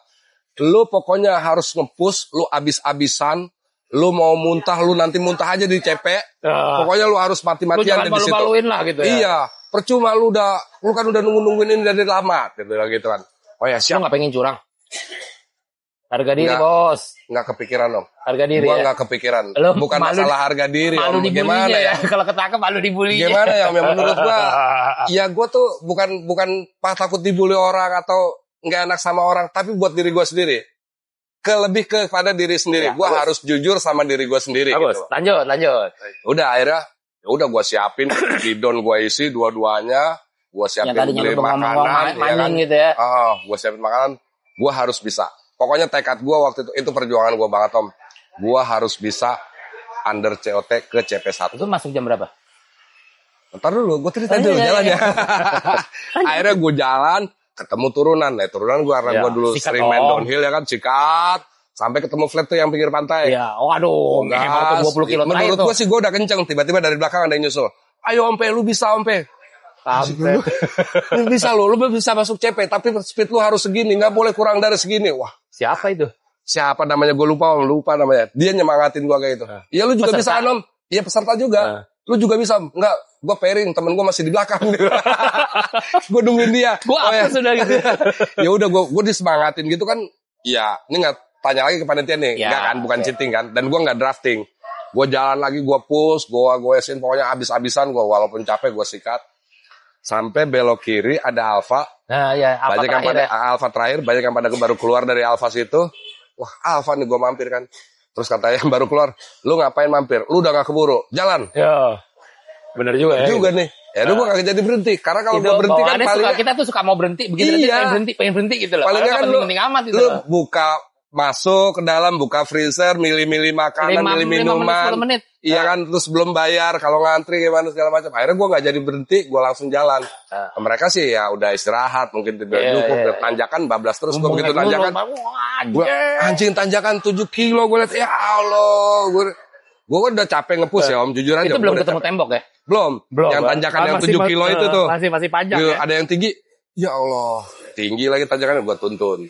lu pokoknya harus nge-push, lu abis-abisan, lu mau muntah, lu nanti muntah aja di CP. Pokoknya lu harus mati-matian di situ. Lu jangan malu-maluin lah gitu ya. Iya, percuma lu kan udah nungguin ini dari lama gitu kan. Oh ya, siap. Lu nggak pengen curang? Harga diri, Bos. Nggak kepikiran dong. Harga diri. Gua ya? nggak kepikiran. Lu bukan masalah harga diri, malu Om. Gimana ya? Kalau ketangkep malu dibully. Gimana ya, Om? Ya menurut gua, ya gua tuh bukan takut dibully orang atau nggak enak sama orang, tapi buat diri gua sendiri. Lebih kepada diri sendiri. Ya, gua harus jujur sama diri gua sendiri. Bagus. Gitu. Lanjut. Udah akhirnya, ya gua siapin bidon gua isi dua-duanya. Gua siapin beli makanan, kan? Gitu ya. Gua siapin makanan. Gua harus bisa. Pokoknya tekad gue waktu itu perjuangan gue banget, Om. Gue harus bisa under COT ke CP1. Itu masuk jam berapa? Ntar dulu, gue ceritain dulu jalannya. Akhirnya gue jalan, ketemu turunan. Turunan gue karena gue dulu sering main downhill ya kan, sikat. Sampai ketemu flat tuh yang pinggir pantai. Iya, waduh, gas. 20 kilo. Menurut gue sih gue udah kenceng. Tiba-tiba dari belakang ada yang nyusul. Ayo Ompe, lu bisa Ompe. Lu bisa lu bisa masuk CP, tapi speed lu harus segini, nggak boleh kurang dari segini. Wah, siapa itu? Siapa namanya? Gue lupa namanya. Dia nyemangatin gue kayak itu. Iya lu juga peserta. Bisa Om. Iya peserta juga. Lu juga bisa. Enggak, gue pairing, temen gue masih di belakang. Gue nungguin dia. Gue sudah gitu. Ya udah gue disemangatin gitu kan. Iya, ini nggak tanya lagi ke panitia nih. Enggak kan, bukan cheating kan. Dan gue nggak drafting. Gue jalan lagi, gue push, gue goesin, pokoknya abis-abisan gue. Walaupun capek gue sikat. Sampai belok kiri ada Alfa. Nah, ya, banyak yang pada Alfa terakhir, banyak yang pada baru keluar dari Alfa situ. Wah, Alfa nih gue mampir kan. Terus katanya yang baru keluar, lu ngapain mampir? Lu udah gak keburu, jalan. Ya, bener juga ya. Juga nih. Ya gue gak jadi berhenti. Karena kalau gue berhenti kan paling kita tuh suka mau berhenti, begitu pengen berhenti gitu loh. Paling kan lu buka masuk ke dalam, buka freezer, milih-milih makanan, milih minuman. 5 menit. Iya kan, terus belum bayar, kalau ngantri gimana segala macam. Akhirnya gue nggak jadi berhenti, gue langsung jalan. Mereka sih ya udah istirahat, mungkin tidak cukup. Tanjakan bablas terus, gue begitu tanjakan. Gue anjing tanjakan 7 kilo, gue liat, ya Allah. Gue kan udah capek nge-push ya Om, jujur aja. Itu belum ketemu tembok ya? Belum. Yang tanjakan yang 7 kilo itu tuh. Masih panjang ya? Ada yang tinggi. Ya Allah, tinggi lagi tanjakannya, gue tuntun.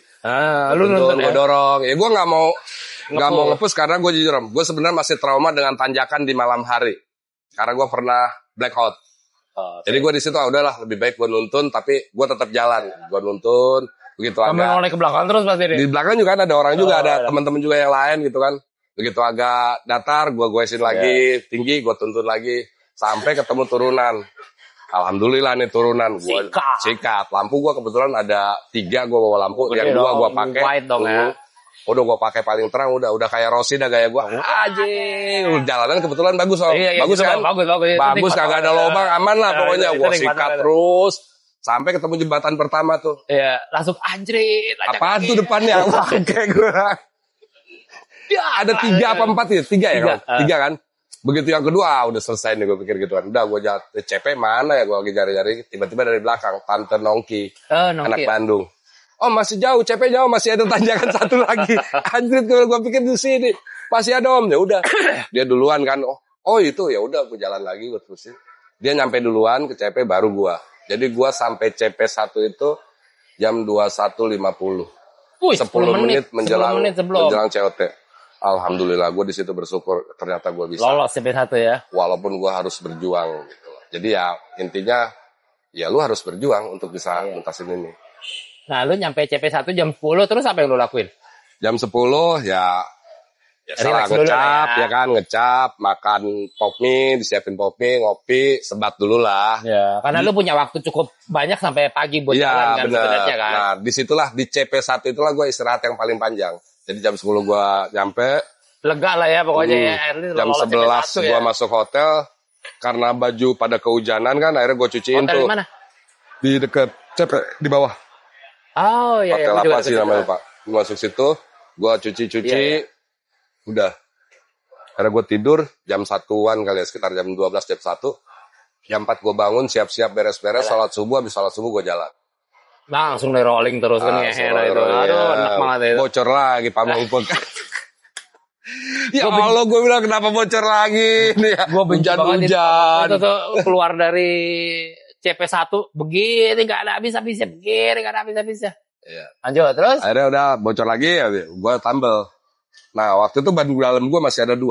Lu nonton gue dorong. Ya gue nggak mau nge-push karena gue jujur Om, gue sebenarnya masih trauma dengan tanjakan di malam hari. Karena gue pernah blackout. Jadi gue di situ udahlah lebih baik gue nuntun, tapi gue tetap jalan. Gue nuntun, begitu agak. Oleh ke belakang terus pasti deh. Di belakang juga kan ada orang juga, ada teman-teman juga yang lain gitu kan. Begitu agak datar, gue goesin lagi, tinggi, gue tuntun lagi, sampai ketemu turunan. Alhamdulillah nih turunan gue sikat. Lampu gue kebetulan ada 3 gue bawa lampu, yang 2 gue pakai. Udah gue pakai paling terang, udah kayak Rossi dah gaya gue. Anjing, jalanan kebetulan bagus Om. Bagus kan? Bagus, kagak ada lubang, aman lah pokoknya. Gue sikat terus sampai ketemu jembatan pertama tuh. Iya, langsung anjrit. Apaan tuh depannya? Kayak gue. Ya, ada 3 apa 4 ya? 3 ya? 3 kan? Begitu yang kedua, udah selesai nih gue pikir gitu kan. Udah gue jalan, CP mana ya gue lagi cari-cari. Tiba-tiba dari belakang, Tante Nongki. Anak Bandung. Oh masih jauh, CP jauh, masih ada tanjakan 1 lagi. Anjir, gue pikir di sini. Masih ada Om, ya udah. Dia duluan kan. Oh itu, ya udah gue jalan lagi, gue terusin. Dia nyampe duluan ke CP, baru gue. Jadi gue sampai CP1 itu jam 21.50. 10 menit menjelang COT. Alhamdulillah, gue di situ bersyukur ternyata gue bisa lolos CP1 ya. Walaupun gue harus berjuang. Gitu. Jadi ya intinya, ya lu harus berjuang untuk bisa ngentasin ini. Nah, lu nyampe CP1 jam 10, terus apa yang lu lakuin? Jam 10 ya salah ngecap ya kan, ngecap, makan pop mie, disiapin pop mie, ngopi, sebat dulu lah. Ya, karena lu punya waktu cukup banyak sampai pagi buat jalan kan sebenarnya kan. Nah, disitulah di CP1 itulah gue istirahat yang paling panjang. Jadi jam 10 gue nyampe. Lega lah ya pokoknya ya. Jam 11 gue masuk hotel. Karena baju pada kehujanan kan, akhirnya gue cuciin hotel tuh. Hotel di mana? Di dekat CP, di bawah. Oh iya. Hotel apa sih namanya Pak? Gue masuk situ, gue cuci-cuci. Udah. Akhirnya gue tidur jam 1-an kali ya, sekitar jam 12, jam 1. Jam 4 gue bangun, siap-siap beres-beres, sholat subuh, habis sholat subuh gue jalan. Langsung dari rolling terus kan ya. Aduh, enak banget itu. Bocor lagi pamong podcast. Ya Allah, gue bilang kenapa bocor lagi nih ya. Gue hujan-hujan. Itu tuh keluar dari CP1 begini, gak ada habis-habisnya. Begini, gak ada habis-habisnya. Iya. Lanjut, terus? Akhirnya udah bocor lagi, ya, gue tambel. Nah, waktu itu ban dalam gue masih ada 2.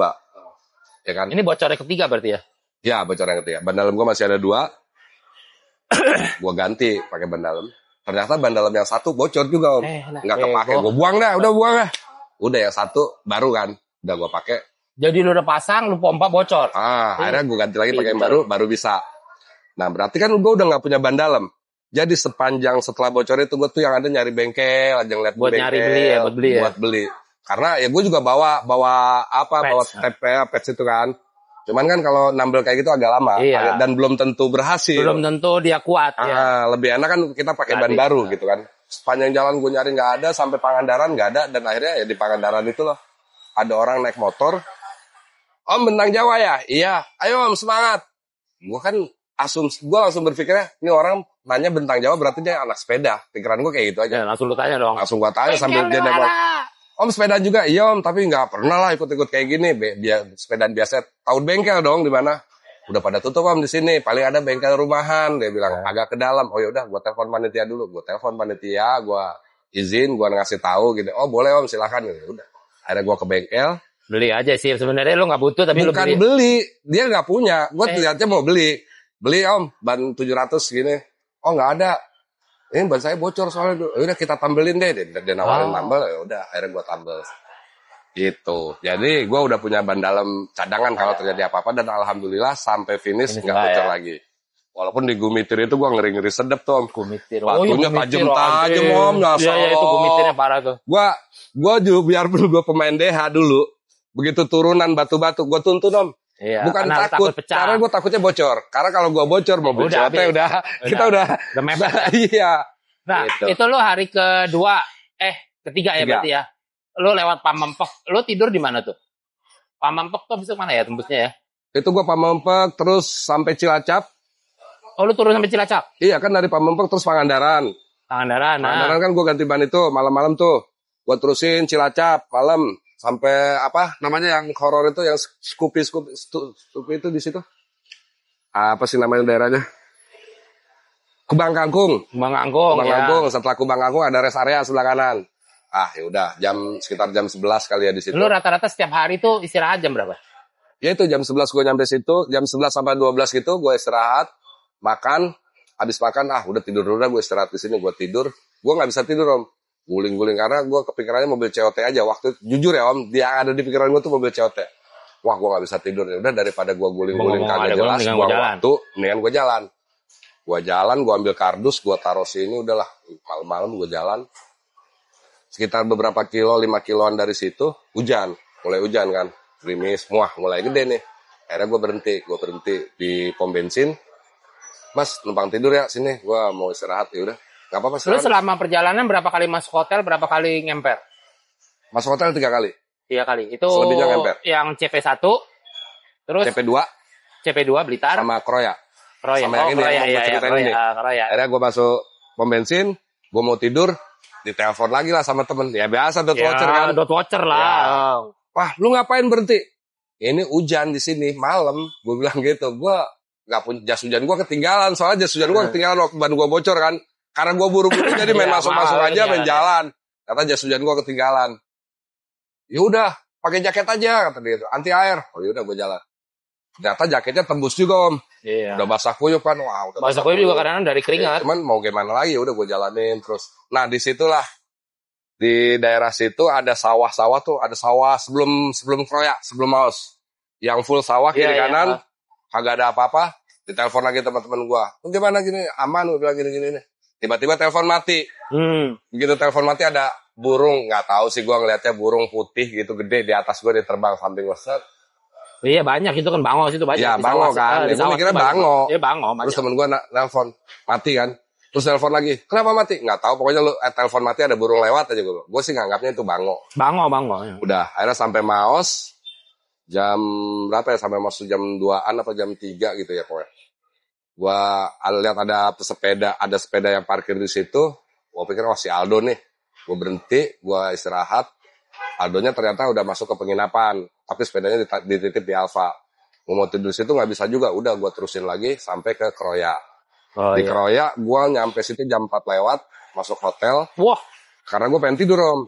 Ya kan? Ini bocornya ketiga berarti ya? Ya, bocor yang ketiga. Ban dalam gue masih ada 2. Gue ganti pakai ban dalam. Ternyata ban dalam yang satu bocor juga, Om. Nggak kepake. Gue buang dah, udah buang dah. Udah yang satu baru kan. Udah gue pakai. Jadi lu udah pasang, lu pompa bocor. Akhirnya gue ganti lagi pakai yang baru bisa. Nah, berarti kan gue udah nggak punya ban dalam. Jadi sepanjang setelah bocor itu gue tuh yang ada nyari bengkel, aja ngeliat buat bengkel, nyari beli ya, buat beli. Karena ya gue juga bawa patch itu kan. Cuman kan kalau nambel kayak gitu agak lama dan belum tentu berhasil. Belum tentu dia kuat ya. Lebih enak kan kita pakai ban baru gitu kan. Sepanjang jalan gue nyari nggak ada, sampai Pangandaran nggak ada, dan akhirnya ya di Pangandaran itu loh ada orang naik motor. Om, Bentang Jawa ya? Iya. Ayo Om, semangat. Gue kan gue langsung berpikirnya, ini orang nanya Bentang Jawa berarti dia anak sepeda. Pikiran gue kayak gitu aja. Ya, langsung lu tanya dong. Langsung gue tanya sambil dia nembak. Om, sepeda juga? Iya Om, tapi nggak pernah lah ikut-ikut kayak gini. Sepedaan biasa. Tahu bengkel dong di mana? Udah pada tutup Om di sini. Paling ada bengkel rumahan. Dia bilang agak ke dalam. Oh yaudah, gue telepon panitia dulu. Gue telepon panitia, gue izin, gue ngasih tahu gitu. Oh boleh Om, silakan. Ya udah. Akhirnya gue ke bengkel. Beli aja sih. Sebenarnya lu nggak butuh tapi lu beli. Bukan beli, dia nggak punya. Gue lihatnya mau beli. Beli Om, ban 700 gini. Oh nggak ada. Ini ban saya bocor soalnya. Udah kita tambelin deh. Dia nawarin tambel. Ya udah, akhirnya gue tambel. Gitu. Jadi gue udah punya ban dalam cadangan kalau terjadi apa-apa, dan alhamdulillah sampai finish nggak bocor lagi. Walaupun di Gumitir itu gue ngeri-ngeri sedep tuh Om. Gumitir. Batunya tajam-tajam Om. Iya itu Gumitirnya parah tuh. Gue juga biarpun gue pemain DH dulu, begitu turunan batu-batu gue tuntun Om. Iya, bukan takut, karena gue takutnya bocor. Karena kalau gue bocor mobil udah kita udah mepet. Iya. Nah, gitu. Itu lo hari ketiga ya berarti ya. Lo lewat Pamempek, lo tidur di mana tuh? Pamempek tuh bisa mana ya tembusnya ya? Itu gue Pamempek terus sampai Cilacap. Oh, lo turun sampai Cilacap? Iya kan, dari Pamempek terus Pangandaran. Pangandaran kan gue ganti ban itu malam-malam tuh. Gue terusin Cilacap malam. Sampai apa namanya yang horor itu, yang Scoopy itu di situ. Apa sih namanya daerahnya? Kubang Kangkung. Setelah Kubang Kangkung ada rest area sebelah kanan. Ya udah, sekitar jam 11 kali ya di situ. Lu rata-rata setiap hari tuh istirahat jam berapa? Ya itu jam 11 gue nyampe situ, jam 11 sampai 12 gitu gue istirahat, makan, habis makan udah tidur dulu dah, gue istirahat di sini, gue tidur. Gue nggak bisa tidur Om. Guling-guling karena gue kepikirannya mobil COT aja waktu itu. Jujur ya Om, dia ada di pikiran gue tuh mobil COT. Wah, gue nggak bisa tidur. Ya udah, daripada gue guling-guling kagak jelas, buang waktu, mendingan gue jalan. Gue ambil kardus, gue taruh sini, udahlah malam-malam gue jalan. Sekitar beberapa kilo, 5 kiloan dari situ, mulai hujan kan, gerimis, mulai gede nih. Akhirnya gue berhenti di pom bensin. Mas, numpang tidur ya sini, gue mau istirahat. Ya udah. Gak apa-apa. Terus selama perjalanan berapa kali masuk hotel, berapa kali ngemper? Masuk hotel 3 kali. 3 kali. Itu selebihnya ngemper. Yang CP1, terus CP2 Blitar, sama Kroya. Sama yang ini. Kroya. Akhirnya gue masuk pom bensin, gue mau tidur, ditelepon lagi lah sama temen. Ya biasa dot watcher kan. Dot watcher lah. Ya. Wah, lu ngapain berhenti? Ini hujan di sini malam. Gue bilang gitu. Gue nggak punya jas hujan, gue ketinggalan. Soalnya jas hujan gue ketinggalan waktu ban gue bocor kan. Karena gue buru-buru jadi main masuk-masuk aja, main jalan. Kata jas hujan gue ketinggalan. Ya udah, pakai jaket aja kata dia itu, anti air. Oh yaudah, gue jalan. Ternyata jaketnya tembus juga Om. Iya. Udah basah kuyup kan. Wah, udah basah kuyup juga kadang-kadang dari keringat. Cuman mau gimana lagi, udah gue jalanin terus. Nah, disitulah di daerah situ ada sawah-sawah tuh, ada sawah sebelum Kroya, sebelum Maus. Yang full sawah kiri kanan, kagak ada apa-apa. Ditelepon lagi teman-teman gue. Gimana gini? Aman, gue bilang gini-gini nih. Tiba-tiba telepon mati. Begitu telepon mati ada burung, nggak tahu sih gue ngelihatnya burung putih gitu gede di atas gue, di terbang samping gue. Iya banyak, itu kan bango situ banyak. Iya bango kan, gue mikirnya bango. Iya bango. Terus temen gue nelfon mati kan, terus telepon lagi, kenapa mati? Nggak tahu, pokoknya lu telepon mati ada burung lewat aja gue. Gue sih nganggapnya itu bango. Bango. Ya. Udah, akhirnya sampai Maos jam berapa ya? Sampai Maos jam 2-an atau jam 3 gitu ya pokoknya. Gua lihat ada sepeda yang parkir di situ. Gua pikir si Aldo nih. Gua berhenti, gua istirahat. Aldonya ternyata udah masuk ke penginapan, tapi sepedanya dititip di Alfa. Gua mau tidur di situ nggak bisa juga. Udah gua terusin lagi sampai ke Kroya. Kroya gua nyampe situ jam 4 lewat. masuk hotel. Wah, Karena gue pengen tidur Om.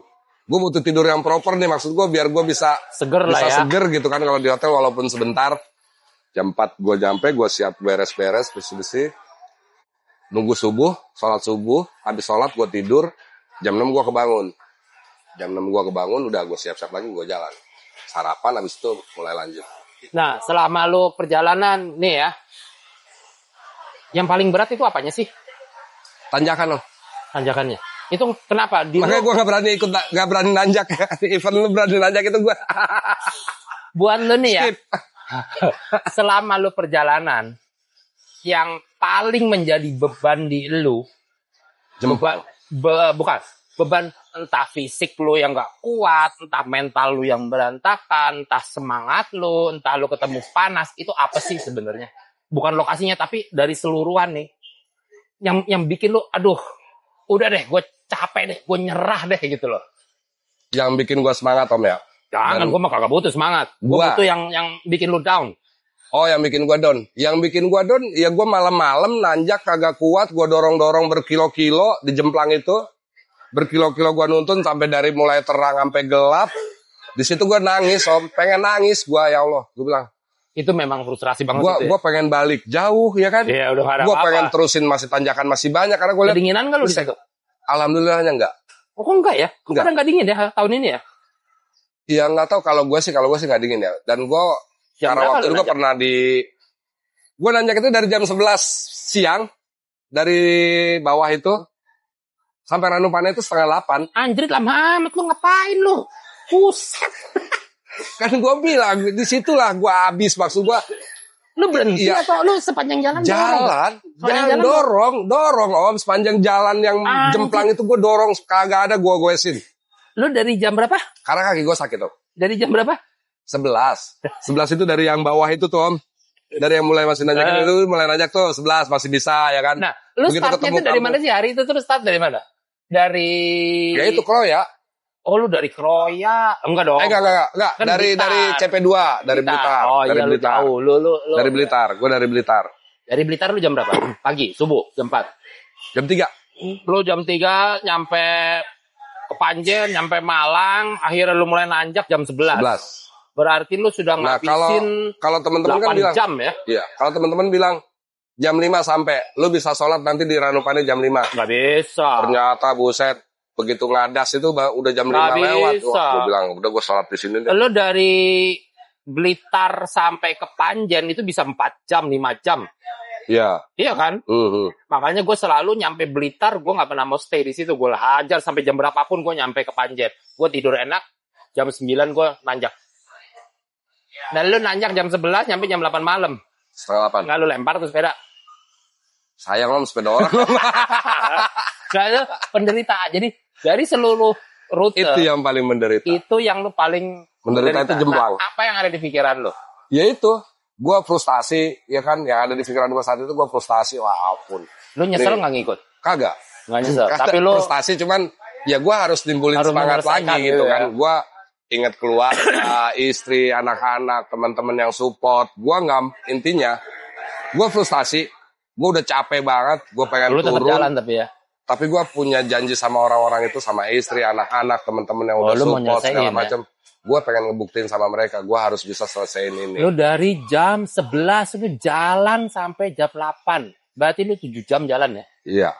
Gue butuh tidur yang proper nih, maksud gue biar gue bisa seger lah ya. seger gitu kan kalau di hotel walaupun sebentar. Jam 4 gue nyampe, gue siap beres-beres, bersih-bersih. Nunggu subuh, sholat subuh, habis sholat gue tidur, jam 6 gue kebangun. Jam 6 gue kebangun, udah gue siap-siap lagi, gue jalan. Sarapan, habis itu mulai lanjut. Nah, selama lo perjalanan nih ya, yang paling berat itu apanya sih? Tanjakan Om. Tanjakannya. Itu kenapa? Makanya gue gak berani nanjak ya. Event lu berani nanjak itu gue. Buat lo nih ya, selama lo perjalanan, yang paling menjadi beban di lo, bukan beban entah fisik lo yang gak kuat, entah mental lo yang berantakan, entah semangat lo, entah lo ketemu panas, itu apa sih sebenarnya? Bukan lokasinya, tapi dari seluruhan nih, yang bikin lo, aduh, udah deh, gue capek deh, gue nyerah deh gitu loh. Yang bikin gue semangat Om ya. Jangan, gue mah kagak butuh semangat. Gue butuh yang bikin lo down. Oh, yang bikin gue down. Yang bikin gue down, ya gue malam-malam nanjak kagak kuat, gue dorong-dorong berkilo-kilo di jemplang itu. Berkilo-kilo gue nuntun sampai dari mulai terang sampai gelap. Di situ gue nangis Om, pengen nangis gue, ya Allah. Gue bilang, itu memang frustrasi banget. Gue pengen balik jauh ya kan. Iya, udah ada gue apa-apa. pengen terusin masih tanjakan masih banyak karena gue lihat. Kedinginan kan lu di situ? Alhamdulillahnya enggak. Oh, kok enggak ya? Enggak. Enggak dingin ya tahun ini ya? Iya nggak tahu kalau gue sih nggak dingin ya. Dan gue karena waktu itu gue pernah gue nanjak itu dari jam 11 siang dari bawah itu sampai Ranupane itu 7:30. Anjrit lama amat, lu ngapain lu? Buset. Kan gue bilang disitulah gue habis, maksud gue. Lu berhenti atau lu sepanjang jalan? Jalan dorong Om, sepanjang jalan yang jemplang itu gue dorong, kagak ada gue goesin. Lu dari jam berapa? Karena kaki gue sakit Om. Dari jam berapa? 11 itu dari yang bawah itu tuh Om. Dari yang mulai masih nanjak itu mulai nanjak tuh 11 masih bisa ya kan. Nah, lu begitu startnya itu dari mana sih? Hari itu terus start dari mana? Dari ya itu Kroya. Oh, lu dari Kroya? Enggak dong. Enggak. Kan dari CP2, dari Blitar. Oh, dari iya, Blitar. Lu tahu. Lu dari Blitar, gue dari Blitar. Dari Blitar lu jam berapa? Pagi, subuh, jam 4. Jam 3. Lu jam 3 nyampe ke Panjen, nyampe Malang, akhirnya lu mulai nanjak jam 11. Berarti lu sudah ngabisin kalau teman-teman kan bilang jam ya? Iya, kalau teman-teman bilang jam 5 sampai lu bisa sholat nanti di Ranupane jam 5. Nggak bisa. Ternyata buset, begitu ngadas itu udah jam 5 lewat. Wah, gue bilang udah gue sholat di sini deh. Lu dari Blitar sampai ke Panjen itu bisa 4 jam, 5 jam. Iya. Iya kan? Makanya gue selalu nyampe Blitar, gue nggak pernah mau stay di situ. Gue hajar sampai jam berapapun gue nyampe ke Panjen. Gue tidur enak, jam 9 gue nanjak. Dan lu nanjak jam 11 nyampe jam 8 malam. 7:30. Nggak lu lempar tuh sepeda? Sayang Om, sepeda orang. Nggak, itu penderita. Jadi dari seluruh rute itu yang paling menderita. Itu yang lu paling menderita itu jemplang. Nah, apa yang ada di pikiran lu? Ya itu, gue frustasi, ya kan, yang ada di pikiran gue saat itu gue frustasi, wah ampun. Lu nyesel nggak ngikut? Kagak. Nggak nyesel. Tapi lu frustasi, cuman ya gue harus nimbulin semangat lagi gitu kan. Ya. Gue ingat keluarga, istri, anak-anak, teman-teman yang support. Gue nggak, intinya, gue frustasi, gue udah capek banget, gue pengen lu turun. Lu tetap jalan tapi ya. Tapi gue punya janji sama orang-orang itu, sama istri, anak-anak, teman-teman yang udah support segala macam. Gue pengen ngebuktiin sama mereka, gue harus bisa selesaiin ini. Lu dari jam 11 lu jalan sampai jam 8. Berarti lu 7 jam jalan ya? Iya.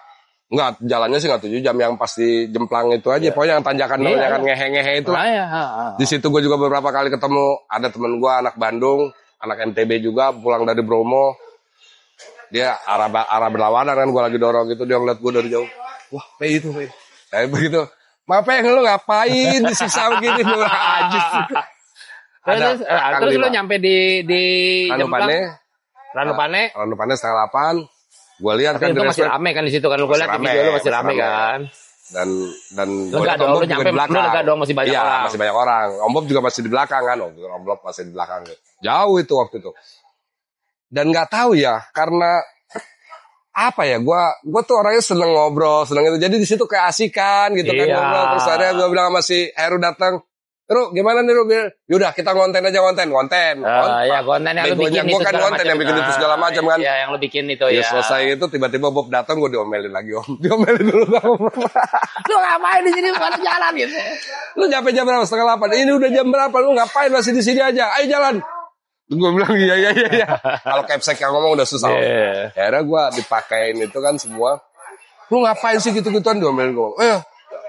Enggak, jalannya sih enggak 7 jam, yang pasti jemplang itu aja. Pokoknya yang tanjakan-tanjakan ngehe-ngehe itu. Di situ gue juga beberapa kali ketemu, ada temen gue anak Bandung, anak NTB juga, pulang dari Bromo. Dia arah berlawanan kan, gue lagi dorong gitu, dia ngeliat gue dari jauh. Wah, itu. Kayak begitu. Mapeng lu ngapain disiksa begini lu ajis. Terus lu nyampe di Ranupane 7:30. Gue lihat kan itu masih rame kan di situ kan, lu lihat di video lu masih rame kan. Dan lega dong, lu nyampe lega dong, masih banyak orang. Masih banyak orang. Om Bob juga masih di belakang kan, Om Bob masih di belakang. Jauh itu waktu itu. Dan nggak tahu ya, karena apa ya, gue tuh orangnya seneng ngobrol, seneng itu. Jadi di situ kayak asikan gitu kan, ngobrol. Terus ada gue bilang sama si Heru datang, Ru, gimana nih Ru? Yaudah kita konten aja konten. Ya konten yang lu bikin itu kan konten yang bikin itu segala macam kan. Iya, yang lu bikin itu ya. Ya Selesai itu tiba-tiba Bob datang, gue diomelin lagi Om. Diomelin dulu Om. Lu ngapain di sini bukan jalan gitu? Lu nyampe jam berapa? 7:30. Ini udah jam berapa? Lu ngapain masih di sini aja? Ayo jalan. Gue bilang iya. Kalau Capsek yang ngomong udah susah. Yeah. Akhirnya gue dipakein itu kan semua. Lu ngapain sih gitu-gituan diomelin gue.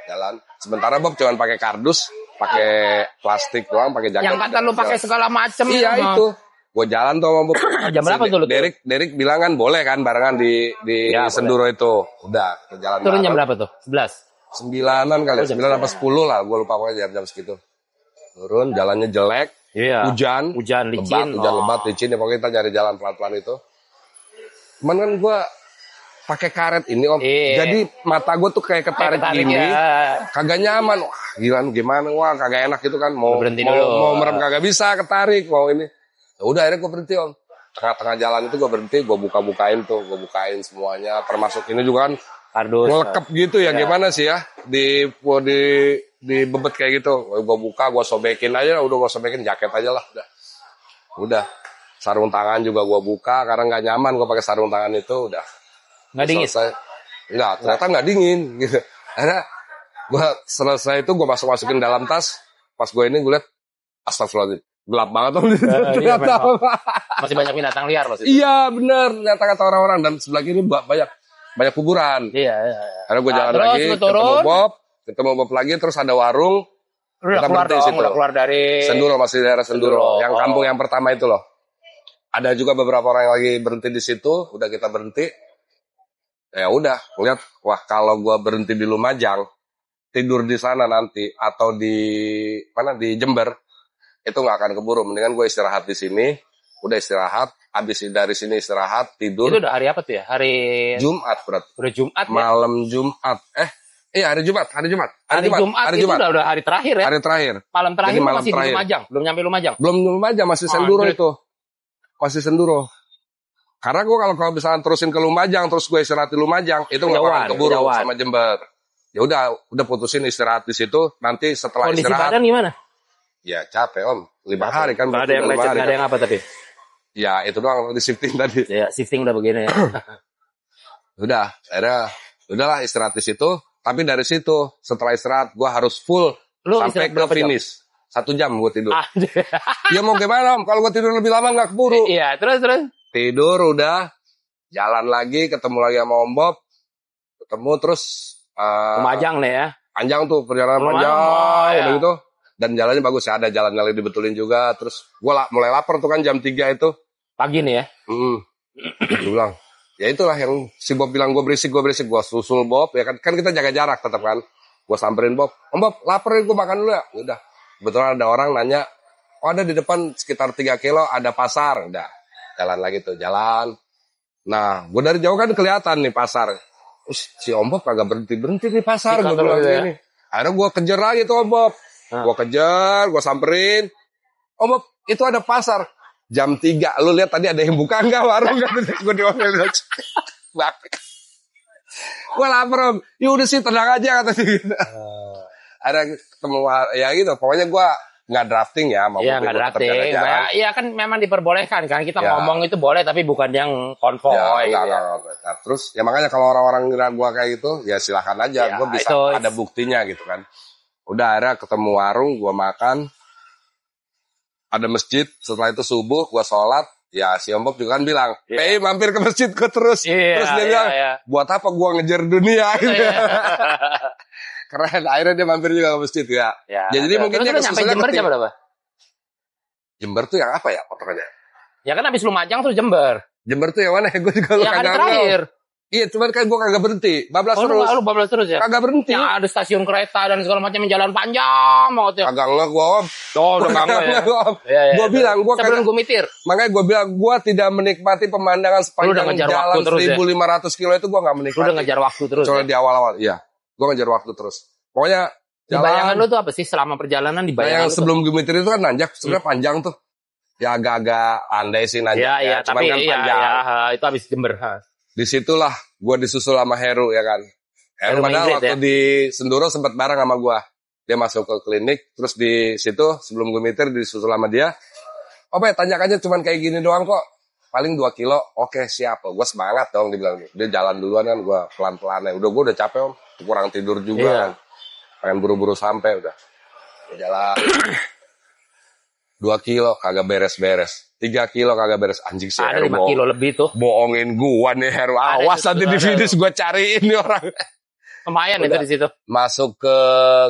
Jalan. Sementara Bob cuma pakai kardus, pakai plastik doang, pakai jaket. Yang kata lu pakai segala macem. Iya itu. Gue jalan tuh sama Bob. Jam berapa tuh lu? Derek bilang kan boleh kan barengan di ya, Senduro boleh. Itu. Udah, ke jalan. Turun jam berapa tuh? 11. 9-an kali. 9 apa 10 lah. Gue lupa pokoknya jam segitu. Turun, jalannya jelek. Iya. Hujan licin. Hujan lebat, licin. Ya pokoknya kita nyari jalan pelan-pelan itu. Cuman kan gue pakai karet ini Om. Jadi mata gue tuh kayak ketarik gini. Ya. Kagak nyaman. Wah gimana. Wah kagak enak gitu kan. Mau merem kagak bisa, ketarik. Mau ini. Ya udah akhirnya gue berhenti Om. Tengah-tengah jalan itu gue berhenti. Gue buka-bukain tuh. Gue bukain semuanya. Termasuk ini juga kan. Kardus. Ngelekep gitu ya. Gimana sih ya. Di bebet kayak gitu. Gue buka. Gue sobekin aja. Udah gue sobekin jaket aja lah. Udah. Sarung tangan juga gue buka. Karena gak nyaman gue pakai sarung tangan itu. Udah. Nggak dingin? Enggak, ternyata nggak dingin gitu. Akhirnya gue selesai itu gue masukin dalam tas. Pas gue ini gue liat, astagfirullahaladzim, gelap banget Om. Iya, masih banyak binatang liar loh. Iya bener, ternyata kata orang-orang. Dan sebelah kiri banyak kuburan. Iya. Akhirnya gue jalan lagi, ketemu Bob lagi, terus ada warung. Kita keluar dari Senduro, masih daerah Senduro. Yang kampung yang pertama itu loh. Ada juga beberapa orang yang lagi berhenti di situ. Udah kita berhenti. Ya udah, lihat, wah kalau gua berhenti di Lumajang, tidur di sana nanti atau di mana di Jember, itu nggak akan keburu. Mendingan gue istirahat di sini, udah istirahat, habis dari sini istirahat, tidur. Itu udah hari apa tuh ya? Hari Jumat berat. Udah Jumat. Malam ya? Jumat. Hari Jumat. Hari Jumat itu udah hari terakhir ya? Hari terakhir. Malam terakhir masih terakhir. Di Lumajang, belum nyampe Lumajang. Belum Lumajang, masih Senduro itu. Masih Senduro. Karena gue kalau misalnya terusin ke Lumajang, terus gue istirahat di Lumajang, itu nggak akan keburu sama Jember. Ya udah putusin istirahat di situ. Nanti setelah kondisi istirahat. Kondisi badan gimana? Ya capek Om. 5 hari kan. Gak ada yang lecet, gak ada yang apa tapi? Ya itu doang di shifting tadi. Ya shifting udah begini ya. Udah, akhirnya udahlah istirahat di situ. Tapi dari situ setelah istirahat gue harus full sampai ke finish. 1 jam gue tidur. Ya mau gimana Om? Kalau gue tidur lebih lama nggak keburu. Iya terus. Tidur udah, jalan lagi, ketemu lagi sama Om Bob, ketemu terus Lumajang nih ya. Panjang tuh perjalanan panjang, gitu. Dan jalannya bagus ya, ada jalan yang dibetulin juga. Terus gue mulai lapar tuh kan jam 3 itu. Pagi nih ya. Gue bilang, ya itulah yang si Bob bilang gue berisik, gue susul Bob ya kan kita jaga jarak tetap kan. Gue samperin Bob, Om Bob lapar gue makan dulu ya. Udah, kebetulan ada orang nanya, ada di depan sekitar 3 kilo ada pasar, udah. Jalan lagi tuh, jalan. Nah, gue dari jauh kan kelihatan nih pasar. Si Om Bob kagak berhenti di pasar. Gue bilang gini. Akhirnya gue kejar lagi tuh Om Bob. Gue kejar, gue samperin. Om Bob, itu ada pasar. Jam 3, lu lihat tadi ada yang buka enggak warung? Gue diomelin aja. Gue lapar Om. Ya udah sih, tenang aja kata dia. Ada ketemu, ya gitu. Pokoknya gue nggak drafting ya, mau nggak drafting. Iya kan memang diperbolehkan kan kita ngomong itu boleh tapi bukan yang konvoy. Nah, terus ya makanya kalau orang-orang ngira gua kayak gitu ya silahkan aja, gua bisa ada buktinya gitu kan. Udah akhirnya ketemu warung, gua makan, ada masjid, setelah itu subuh gua sholat. Ya si Om Bob juga kan bilang, mampir ke masjid gua terus. Terus dia bilang, buat apa gua ngejar dunia gitu. Keren, akhirnya dia mampir juga ke masjid ya. Jadi mungkin dia kesusulnya Jember jam berapa? Jember tuh yang apa ya pokoknya? Ya kan habis Lumajang terus Jember. Jember tuh yang mana? Gue juga kagak terakhir. Iya, cuman kan gue kagak berhenti. Bablas terus. Lu bablas terus ya? Kagak berhenti. Ya, ada stasiun kereta dan segala macam jalan panjang banget ya. Kagak enggak gue Om. Udah enggak ya. Gue bilang gue sebelum gue mitir. Makanya gue bilang gue tidak menikmati pemandangan sepanjang jalan 1.500 kilo itu gue nggak menikmati. Lu udah ngejar waktu terus. Soalnya di awal-awal, iya. Gue ngejar waktu terus. Pokoknya di bayangan lu tuh apa sih selama perjalanan di bayangan yang sebelum gue mitir itu kan nanjak, sebenarnya panjang tuh. Ya agak-agak andai sih nanjak. Iya, tapi kan panjang. Itu habis Jember. Disitulah gue disusul sama Heru ya kan. Heru padahal waktu di Senduro sempat bareng sama gue. Dia masuk ke klinik, terus di situ sebelum gue meter disusul sama dia. Pak, tanyakannya cuman kayak gini doang kok. Paling 2 kilo, oke siap. Gue semangat dong, dibilang. Dia jalan duluan kan, gue pelan-pelan. Udah gue udah capek om, kurang tidur juga kan. Pengen buru-buru sampai udah. Dia jalan. 2 kilo kagak beres-beres. 3 kilo kagak beres. Anjing sih. Ada 5 kilo lebih tuh. Bohongin gua nih Heru. Awas nanti di finish gua cariin nih orang. Lumayan itu di situ. Masuk ke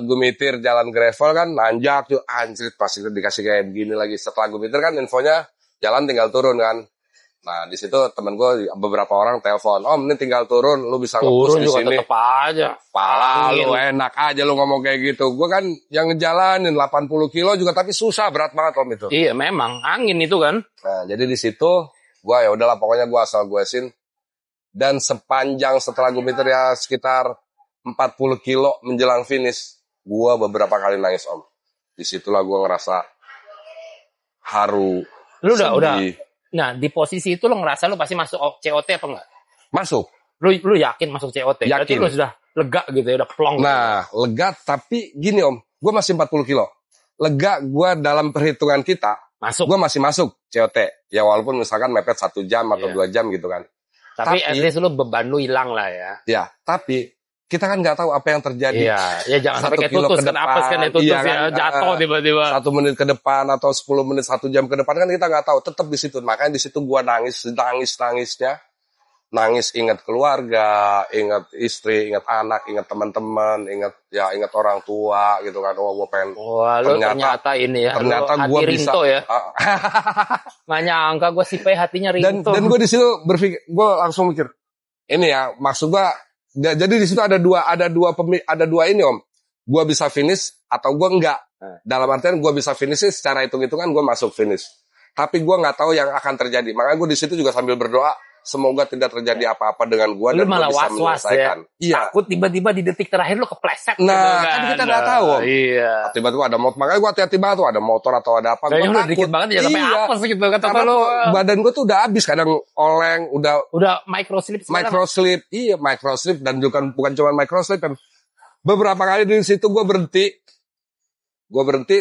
Gumitir jalan gravel kan, nanjak tuh anjir pas itu dikasih kayak begini lagi. Setelah Gumitir kan infonya jalan tinggal turun kan. Nah, di situ temen gue beberapa orang telepon, "Om, ini tinggal turun, lu bisa nge-push di sini." Tetep aja. Pala lu enak aja lu ngomong kayak gitu. Gue kan yang ngejalanin 80 kilo juga tapi susah, berat banget Om itu. Iya, memang angin itu kan. Nah, jadi di situ gue ya udahlah pokoknya gue asal guesin. Dan sepanjang setelah Gumitir ya sekitar 40 kilo menjelang finish, gue beberapa kali nangis Om. Disitulah gue ngerasa haru. Lu udah. Nah, di posisi itu lo ngerasa lo pasti masuk COT apa enggak? Masuk. Lu yakin masuk COT? Yakin. Berarti lu sudah lega gitu ya, udah plong. Nah, gitu. Lega tapi gini Om, gue masih 40 kilo. Lega gue dalam perhitungan kita, gue masih masuk COT. Ya walaupun misalkan mepet 1 jam atau 2 jam gitu kan. Tapi at least lu beban lu hilang lah ya. Ya, tapi kita kan nggak tahu apa yang terjadi. Iya, ya jangan sampai kayak tutus kan apes kan itu ya, jatuh tiba-tiba. 1 menit ke depan atau 10 menit 1 jam ke depan kan kita nggak tahu. Tetap di situ. Makanya di situ gua nangisnya. Nangis ingat keluarga, ingat istri, ingat anak, ingat teman-teman, ingat orang tua gitu kan. Oh, gua pengen. Wah, lu ternyata ini ya. Ternyata gua bisa. Rinto ya. Nggak nyangka gua sih hatinya Rinto. Dan gua di situ berpikir, gua langsung mikir. Ini ya, maksud gua jadi di situ ada dua ini Om. Gua bisa finish atau gua enggak. Dalam artian gua bisa finish sih secara hitung-hitungan gua masuk finish. Tapi gua nggak tahu yang akan terjadi. Makanya gua di situ juga sambil berdoa semoga tidak terjadi apa-apa dengan gua dan gua bisa menyelesaikan. Ya? Iya. Takut tiba-tiba di detik terakhir lu kepleset. Nah, gitu kan kita nggak tahu Om. Iya. Tiba-tiba ada motor. Makanya gua hati-hati banget tuh ada motor atau ada apa. Kayaknya udah dikit banget ya sampai apa sih gitu kata lu. Badan gua tuh udah habis kadang oleng, udah microslip microslip. Iya, microslip dan bukan cuma microslip kan. Beberapa kali di situ gue berhenti,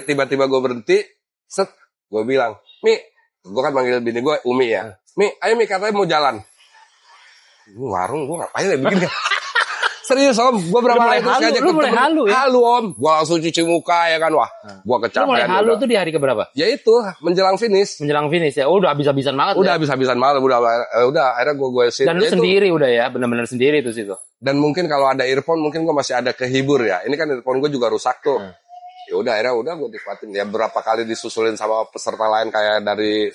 tiba-tiba gue berhenti, set, gue bilang, Mi, gue kan manggil bini gue Umi ya, Mi, ayo Mi katanya mau jalan, warung gue ngapain ya bikin serius Om, gue berapa kali terus ngajak ke temen, halu Om, gue langsung cuci muka ya kan, wah, gue kecapean. Lu mulai halu tuh di hari keberapa? Ya itu, menjelang finish ya, udah habis-habisan banget. Udah habis-habisan banget, udah akhirnya gue sih. Dan lu sendiri udah ya, benar-benar sendiri tuh situ. Dan mungkin kalau ada earphone mungkin gue masih ada kehibur ya. Ini kan earphone gue juga rusak tuh. Ya udah akhirnya gue nikmatin ya berapa kali disusulin sama peserta lain kayak dari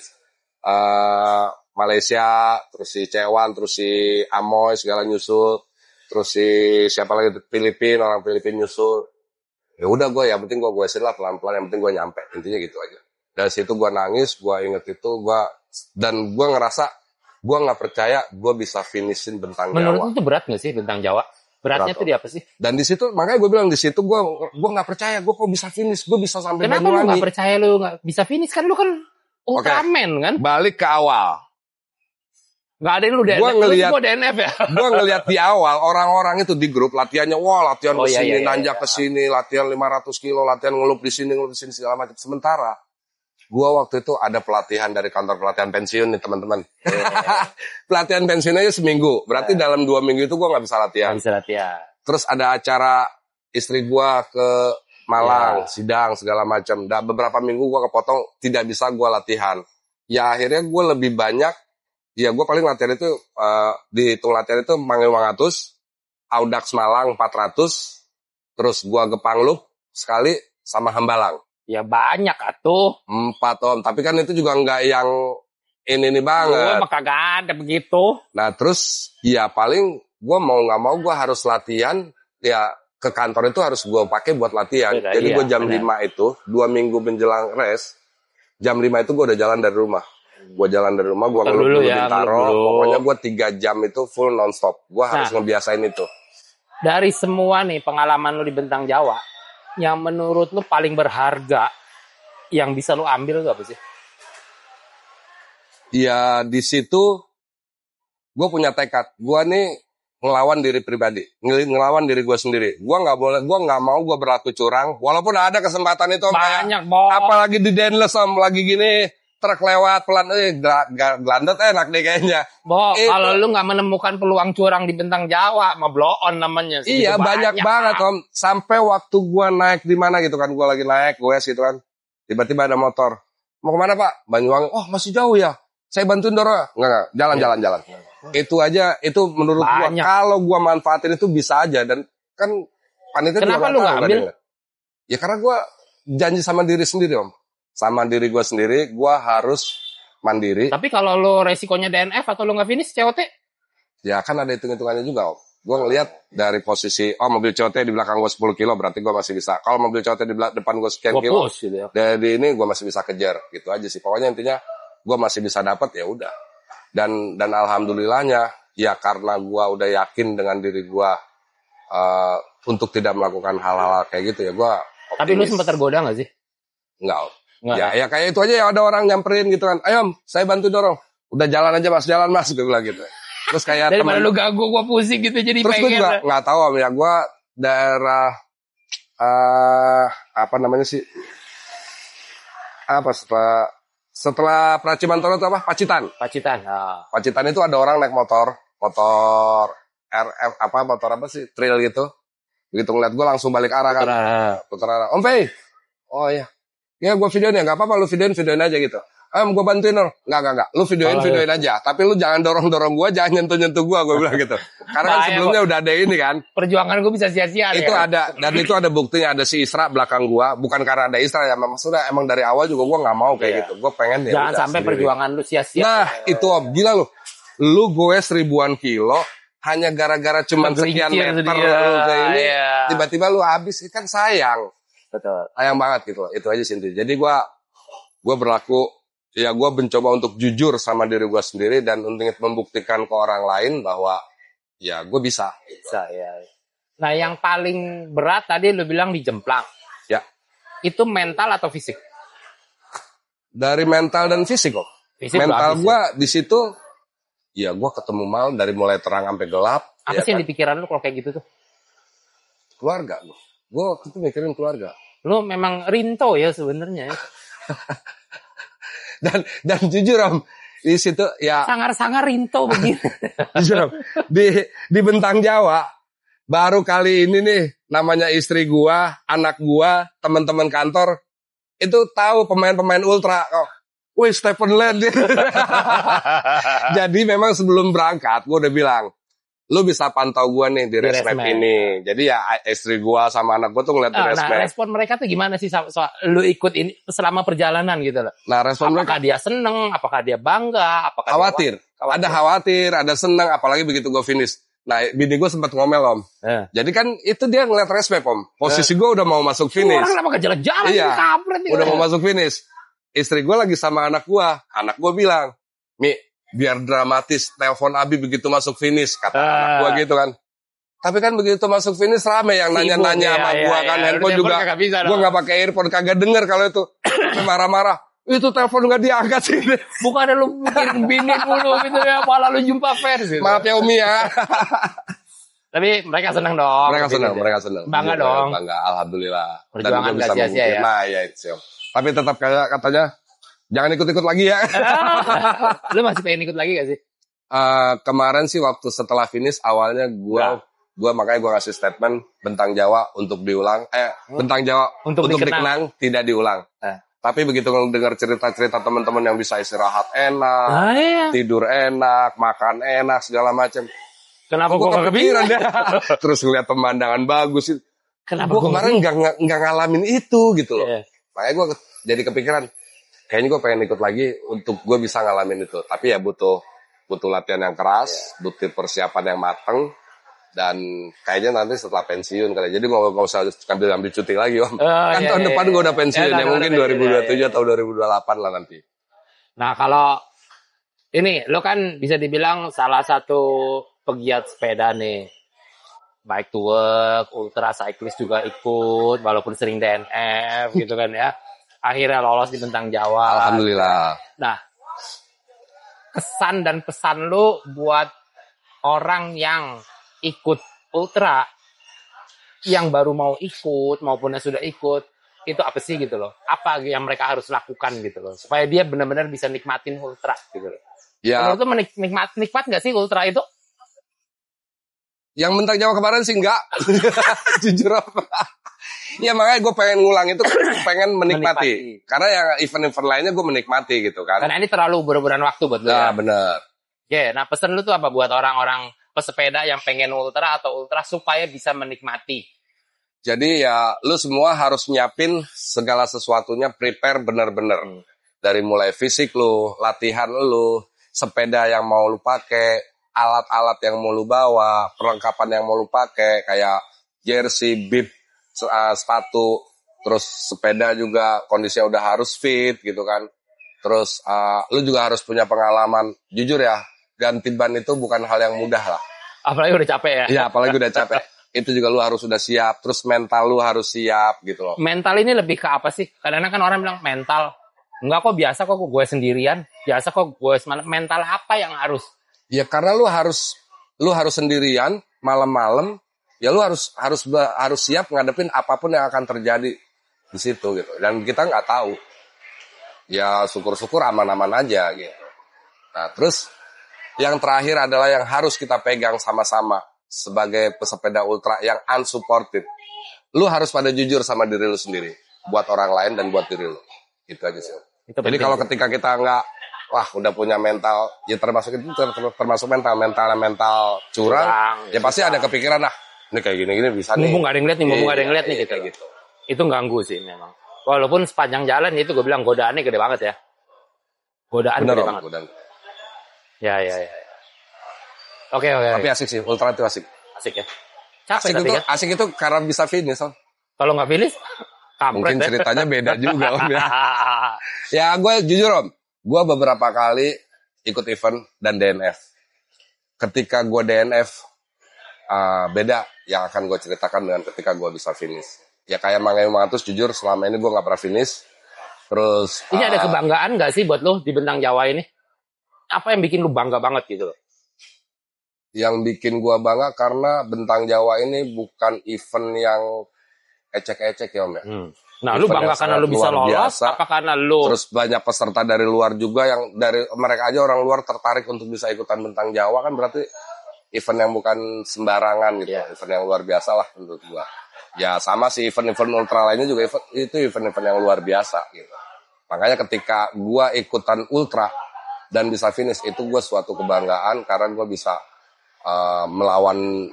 Malaysia, terus si Cewan, terus si Amoy segala nyusul, terus si siapa lagi orang Filipina nyusul. Ya udah gue yang penting gue lah pelan-pelan, yang penting gue nyampe, intinya gitu aja. Dari situ gue nangis, gue inget itu, dan gue ngerasa gue nggak percaya gue bisa finishin Bentang Jawa. Menurut itu berat nggak sih Bentang Jawa? Beratnya tuh di apa sih? Dan di situ makanya gue bilang di situ gue nggak percaya gue kok bisa finish, gue bisa sampai Banyuwangi. Kenapa lu nggak percaya lu nggak bisa finish kan lu kan Ultraman kan? Balik ke awal. Nggak ada yang lu DNF ya? Gue ngelihat di awal orang-orang itu di grup latihannya, latihan kesini, nanjak kesini, latihan 500 kilo, latihan ngelup di sini segala macam. Sementara gua waktu itu ada pelatihan dari kantor pelatihan pensiun nih teman-teman. Pelatihan pensiun aja seminggu. Berarti dalam 2 minggu itu gua nggak bisa latihan. Terus ada acara istri gua ke Malang, sidang segala macam. Dan beberapa minggu gua kepotong tidak bisa gua latihan. Ya akhirnya gua lebih banyak. Ya gua paling latihan itu dihitung latihan itu Mangil 100, Audax Malang 400, terus gua Gepanglup sekali sama Hambalang. Ya banyak atuh. 4 Om, tapi kan itu juga enggak yang ini banget. Maka gak ada begitu. Nah terus ya paling gue mau nggak mau gue harus latihan. Ya ke kantor itu harus gue pakai buat latihan. Jadi gue jam 5 itu 2 minggu menjelang race, jam 5 itu gue udah jalan dari rumah. Gue jalan dari rumah, gue ngelup dulu Bintaro. Pokoknya gue 3 jam itu full nonstop. Gue harus ngebiasain itu. Dari semua nih pengalaman lu di Bentang Jawa, yang menurut lu paling berharga yang bisa lu ambil itu apa sih? Ya di situ gue punya tekad. Gue nih ngelawan diri pribadi, ngelawan diri gue sendiri. Gue nggak mau gue berlaku curang, walaupun ada kesempatan itu. Banyak, Bo. Apalagi di Denles lagi gini, truk lewat pelan, gelandet enak deh kayaknya. Bo, kalau lu nggak menemukan peluang curang di Bentang Jawa, mah blow on namanya. Iya, banyak banget Om. Sampai waktu gue naik di mana gitu kan, gue lagi naik gue gitu kan, tiba-tiba ada motor. Mau kemana Pak? Banyuwangi. Oh masih jauh ya. Saya bantuin dorong. Enggak. Jalan. Itu aja, itu menurut gua kalau gua manfaatin itu bisa aja, dan kan panitia. Kenapa lu nggak ambil? Ya karena gua janji sama diri sendiri Om. Sama diri gua sendiri, gua harus mandiri. Tapi kalau lu resikonya DNF atau lu nggak finish COT? Ya kan ada hitung-hitungannya juga Om. Gua ngelihat dari posisi, mobil COT di belakang gua 10 kilo, berarti gua masih bisa. Kalau mobil COT di depan gua sekian kilo, gitu ya. dari ini gua masih bisa kejar, gitu aja sih. Pokoknya intinya gua masih bisa dapat, ya udah. Dan alhamdulillahnya, ya karena gua udah yakin dengan diri gua untuk tidak melakukan hal-hal kayak gitu ya, gua optimis. Tapi lu sempat tergoda nggak sih? Enggak. Ya kayak itu aja ya, ada orang nyamperin gitu kan, ayo saya bantu dorong. Udah jalan aja mas, gue bilang gitu. Terus kayak daripada lu ganggu gue pusing gitu, jadi terus gue juga nggak tahu ya, gue daerah apa namanya sih, apa setelah Pracimantoro itu apa, Pacitan. Pacitan itu ada orang naik motor RF motor apa sih, trail gitu. Begitu ngeliat gue langsung balik arah kan, putar arah. Om Fei, oh iya, ya gue videoin ya, nggak apa-apa, lu videoin aja gitu. Gue bantuin dong. Enggak. Lu videoin aja. Tapi lu jangan dorong gue, jangan nyentuh gue bilang gitu. Karena kan sebelumnya udah ada ini kan. Perjuangan gue bisa sia-sia. Itu ya? Ada, dan itu ada buktinya, ada si Isra belakang gue. Bukan karena ada Isra ya, maksudnya emang dari awal juga gue nggak mau kayak gitu. Gue pengen ya. Jangan sampai sendiri. Perjuangan lu sia-sia. Nah, itu Om, gila lu. Lu gue 1000-an kilo, hanya gara-gara cuman sekian meter lu kayak ini, tiba-tiba lu habis, kan sayang. Betul. Sayang banget gitu. Itu aja sih. Jadi gue berlaku, ya gue mencoba untuk jujur sama diri gue sendiri dan untuk membuktikan ke orang lain bahwa ya gue bisa. Ya. Nah yang paling berat tadi lu bilang di Jemplang. Ya. Itu mental atau fisik? Dari mental dan fisik kok. Mental gue di situ, ya gue ketemu malam dari mulai terang sampai gelap. Apa sih yang di pikiran lu kalau kayak gitu tuh? Keluarga. Gue waktu itu mikirin keluarga. Lu memang rinto ya sebenarnya. Dan jujur Om, di situ ya sangar-sangar rinto begini. Jujur Om, di Bentang Jawa baru kali ini nih, namanya istri gua, anak gua, teman-teman kantor itu tahu pemain-pemain ultra. Wih, Stephen Land. Jadi memang sebelum berangkat gua udah bilang, lu bisa pantau gue nih di Resmap ini. Jadi ya istri gue sama anak gue tuh ngeliat di Resmap. Nah respon mereka tuh gimana sih soal lu ikut ini selama perjalanan gitu loh? Nah respon apakah dia seneng, apakah dia bangga, apakah khawatir. Ada khawatir, ada seneng, apalagi begitu gue finish. Nah bini gue sempat ngomel Om. Jadi kan itu dia ngeliat Resmap Om. Posisi gue udah mau masuk finish. Orang kenapa gak jalan-jalan? Iya, udah mau masuk finish. Istri gue lagi sama anak gue bilang, Mi, biar dramatis, telepon Abi begitu masuk finish, kata anak gua gitu kan. Tapi kan begitu masuk finish rame yang nanya-nanya sama gua kan, handphone juga gua nggak pakai earphone, kagak denger kalau itu. Marah-marah, itu telepon nggak diangkat sih. Bukan ada lu mikirin bini dulu gitu ya, malah lu jumpa fans gitu. Maaf ya Umi ya. Tapi mereka senang dong. Mereka senang. Bangga dong. Bangga, alhamdulillah. Perjuangan gak sia-sia ya. Nah ya itu. Tapi tetap kayak katanya, jangan ikut-ikut lagi ya. Lu masih pengen ikut lagi gak sih? Kemarin sih waktu setelah finish awalnya gue makanya gue ngasih statement Bentang Jawa untuk diulang. Bentang Jawa untuk dikenang tidak diulang. Tapi begitu dengar cerita-cerita teman-teman yang bisa istirahat enak, tidur enak, makan enak segala macam. Kenapa gue kepikiran deh? Terus ngeliat pemandangan bagus. Kenapa gue kemarin nggak ngalamin itu gitu loh. Makanya gue jadi kepikiran. Kayaknya gue pengen ikut lagi untuk gue bisa ngalamin itu. Tapi ya butuh latihan yang keras, butuh persiapan yang matang, dan kayaknya nanti setelah pensiun kali. Jadi mau gak usah ambil cuti lagi Om. Kan tahun depan gue udah pensiun ya mungkin 2027 atau 2028 lah nanti. Nah kalau ini lo kan bisa dibilang salah satu pegiat sepeda nih. Bike to work, ultra cyclist juga ikut, walaupun sering DNF gitu kan ya. Akhirnya lolos di Bentang Jawa. Alhamdulillah. Nah, kesan dan pesan lu buat orang yang ikut ultra, yang baru mau ikut maupun yang sudah ikut, itu apa sih gitu loh? Apa yang mereka harus lakukan gitu loh, supaya dia benar-benar bisa nikmatin ultra gitu loh. Ya. Menurut lu nikmat nggak sih ultra itu? Yang Bentang Jawa kemarin sih enggak. Jujur apa? Ya makanya gue pengen ngulang itu, pengen menikmati. Karena yang event-event lainnya gue menikmati gitu kan. Karena ini terlalu berebutan waktu buat lu. Nah, bener. Oke, nah pesan lu tuh apa buat orang-orang pesepeda yang pengen ultra atau ultra supaya bisa menikmati? Jadi ya lu semua harus nyiapin segala sesuatunya, prepare bener-bener. Dari mulai fisik lu, latihan lu, sepeda yang mau lu pakai, alat-alat yang mau lu bawa, perlengkapan yang mau lu pakai, kayak jersey, bib, sepatu, terus sepeda juga kondisinya udah harus fit gitu kan. Terus lu juga harus punya pengalaman. Jujur ya, ganti ban itu bukan hal yang mudah lah. Apalagi udah capek ya? Iya, apalagi udah capek. Itu juga lu harus sudah siap. Terus mental lu harus siap gitu loh. Mental ini lebih ke apa sih? Kadang-kadang kan orang bilang mental. Enggak kok, biasa kok gue sendirian. Biasa kok gue mental apa yang harus? Ya karena lu harus sendirian malam-malam. Ya lu harus siap ngadepin apapun yang akan terjadi di situ gitu. Dan kita nggak tahu. Ya syukur-syukur aman-aman aja gitu. Nah terus yang terakhir adalah yang harus kita pegang sama-sama sebagai pesepeda ultra yang unsupported. Lu harus pada jujur sama diri lu sendiri, buat orang lain dan buat diri lu. Itu aja sih. Jadi kalau ketika kita nggak, wah udah punya mental, ya termasuk mental curang, ya pasti ada kepikiran ini kayak gini bisa nih. Mumpung nggak ada yang lihat nih, mumpung nggak ada yang lihat nih gitu. Itu ganggu sih memang. Walaupun sepanjang jalan itu gue bilang godaannya gede banget ya. Godaan gede banget. Ya. Oke. Tapi asik sih, ultra itu asik. Asik ya. Capek asik itu karena bisa finish. Kalau nggak finish, mungkin ceritanya beda juga Om ya. Ya gue jujur Om, gue beberapa kali ikut event dan DNF. Ketika gue DNF, beda yang akan gue ceritakan dengan ketika gue bisa finish. Ya kayak Mangayu Mangatus, jujur selama ini gue nggak pernah finish. Terus ini ada kebanggaan nggak sih buat lo di Bentang Jawa ini? Apa yang bikin lu bangga banget gitu loh? Yang bikin gua bangga karena Bentang Jawa ini bukan event yang ecek-ecek ya Om ya. Nah, lu bangga karena lu bisa lolos, apa karena lu... Terus banyak peserta dari luar juga yang dari mereka aja orang luar tertarik untuk bisa ikutan Bentang Jawa, kan berarti event yang bukan sembarangan gitu. Yeah. Event yang luar biasa lah menurut gua. Ya sama sih event-event ultra lainnya juga itu event-event yang luar biasa gitu. Makanya ketika gua ikutan ultra dan bisa finish, itu gue suatu kebanggaan karena gue bisa melawan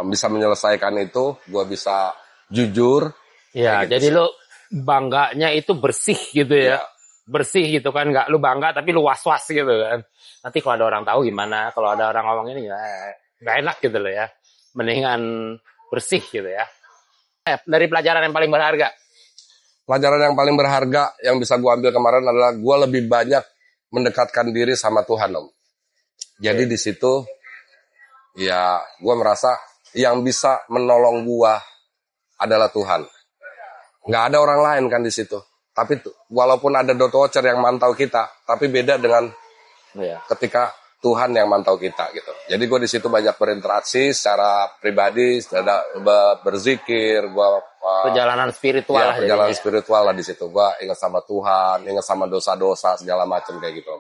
bisa menyelesaikan itu, gue bisa jujur. Ya, gitu. Jadi lo bangganya itu bersih gitu ya. Bersih gitu kan, nggak lu bangga tapi lu was-was gitu kan. Nanti kalau ada orang tahu gimana, kalau ada orang ngomong ini ya nggak enak gitu loh ya. Mendingan bersih gitu ya. Dari pelajaran yang paling berharga. Pelajaran yang paling berharga yang bisa gue ambil kemarin adalah gue lebih banyak mendekatkan diri sama Tuhan Om. Jadi di situ ya gue merasa yang bisa menolong gue adalah Tuhan. Nggak ada orang lain kan di situ. Tapi walaupun ada dot watcher yang mantau kita, tapi beda dengan ketika Tuhan yang mantau kita gitu. Jadi gue di situ banyak berinteraksi secara pribadi, berzikir, gue perjalanan spiritual lah. Perjalanan spiritual lah di situ. Gue ingat sama Tuhan, ingat sama dosa-dosa segala macam kayak gitu.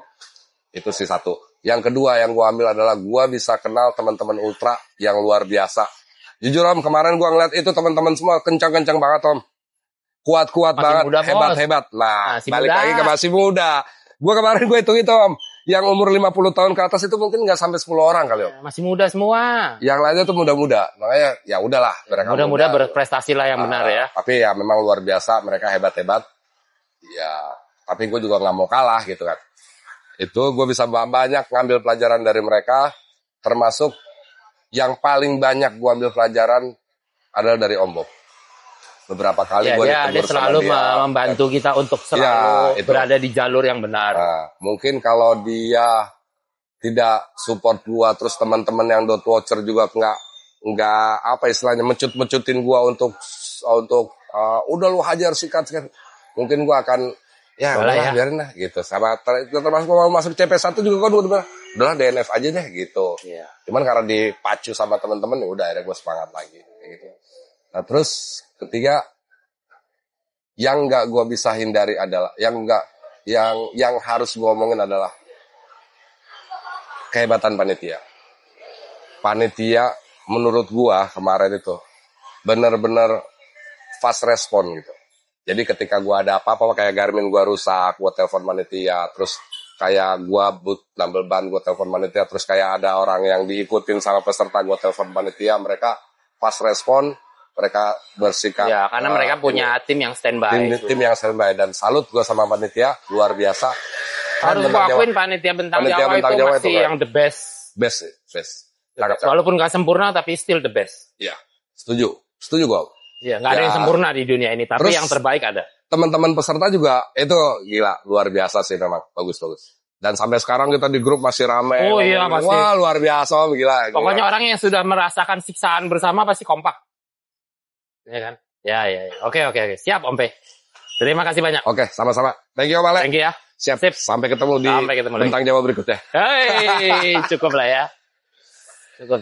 Itu sih satu. Yang kedua yang gue ambil adalah gue bisa kenal teman-teman ultra yang luar biasa. Jujur Om, kemarin gue ngeliat itu teman-teman semua kencang-kencang banget Om. Kuat-kuat banget, hebat-hebat. Nah, balik lagi ke masih muda. Gue kemarin gue hitung-hitung Om. Yang umur 50 tahun ke atas itu mungkin nggak sampai 10 orang kali Om. Masih muda semua. Yang lainnya tuh muda-muda. Makanya ya udahlah. Muda-muda berprestasi lah yang benar ya. Tapi ya memang luar biasa. Mereka hebat-hebat. Ya, tapi gue juga nggak mau kalah gitu kan. Itu gue bisa banyak ngambil pelajaran dari mereka. Termasuk yang paling banyak gue ambil pelajaran adalah dari Om Bob. Beberapa kali gue dia selalu membantu kita untuk selalu berada di jalur yang benar. Nah, mungkin kalau dia tidak support gua, terus teman-teman yang dot watcher juga nggak apa istilahnya mencutin gua untuk udah lu hajar sikat. Mungkin gua akan biarin lah gitu. Sama termasuk mau masuk CP1 juga kan udah udahlah DNF aja deh gitu. Iya. Cuman karena dipacu sama teman-teman, ya udah akhirnya gue semangat lagi kayak gitu. Nah terus ketiga, yang nggak gue bisa hindari adalah yang harus gue omongin adalah kehebatan panitia. Panitia menurut gue kemarin itu bener-bener fast respon gitu. Jadi ketika gue ada apa-apa kayak Garmin gue rusak, gue telepon panitia. Terus kayak gue nambel ban, gue telepon panitia. Terus kayak ada orang yang diikutin sama peserta, gue telepon panitia. Mereka fast respon, mereka bersikap. Ya, karena mereka punya tim yang standby. Tim yang standby. Dan salut gue sama panitia, luar biasa. Harus gue akuin panitia Bentang Jawa itu masih yang the best. Best. Walaupun gak sempurna, tapi still the best. Iya, setuju gue. Iya, nggak ada yang sempurna di dunia ini, tapi yang terbaik ada. Teman-teman peserta juga itu gila, luar biasa sih memang, bagus. Dan sampai sekarang kita di grup masih rame. Oh iya, pasti. Wah, luar biasa, gila. Pokoknya orang yang sudah merasakan siksaan bersama pasti kompak. Ya kan? Ya. Oke. Siap, Om P. Terima kasih banyak. Oke, sama-sama. Thank you, Om Ale. Thank you ya. Siap. Sip. Sampai ketemu di Bentang Jawa berikutnya. Hei, cukup lah ya. Cukup.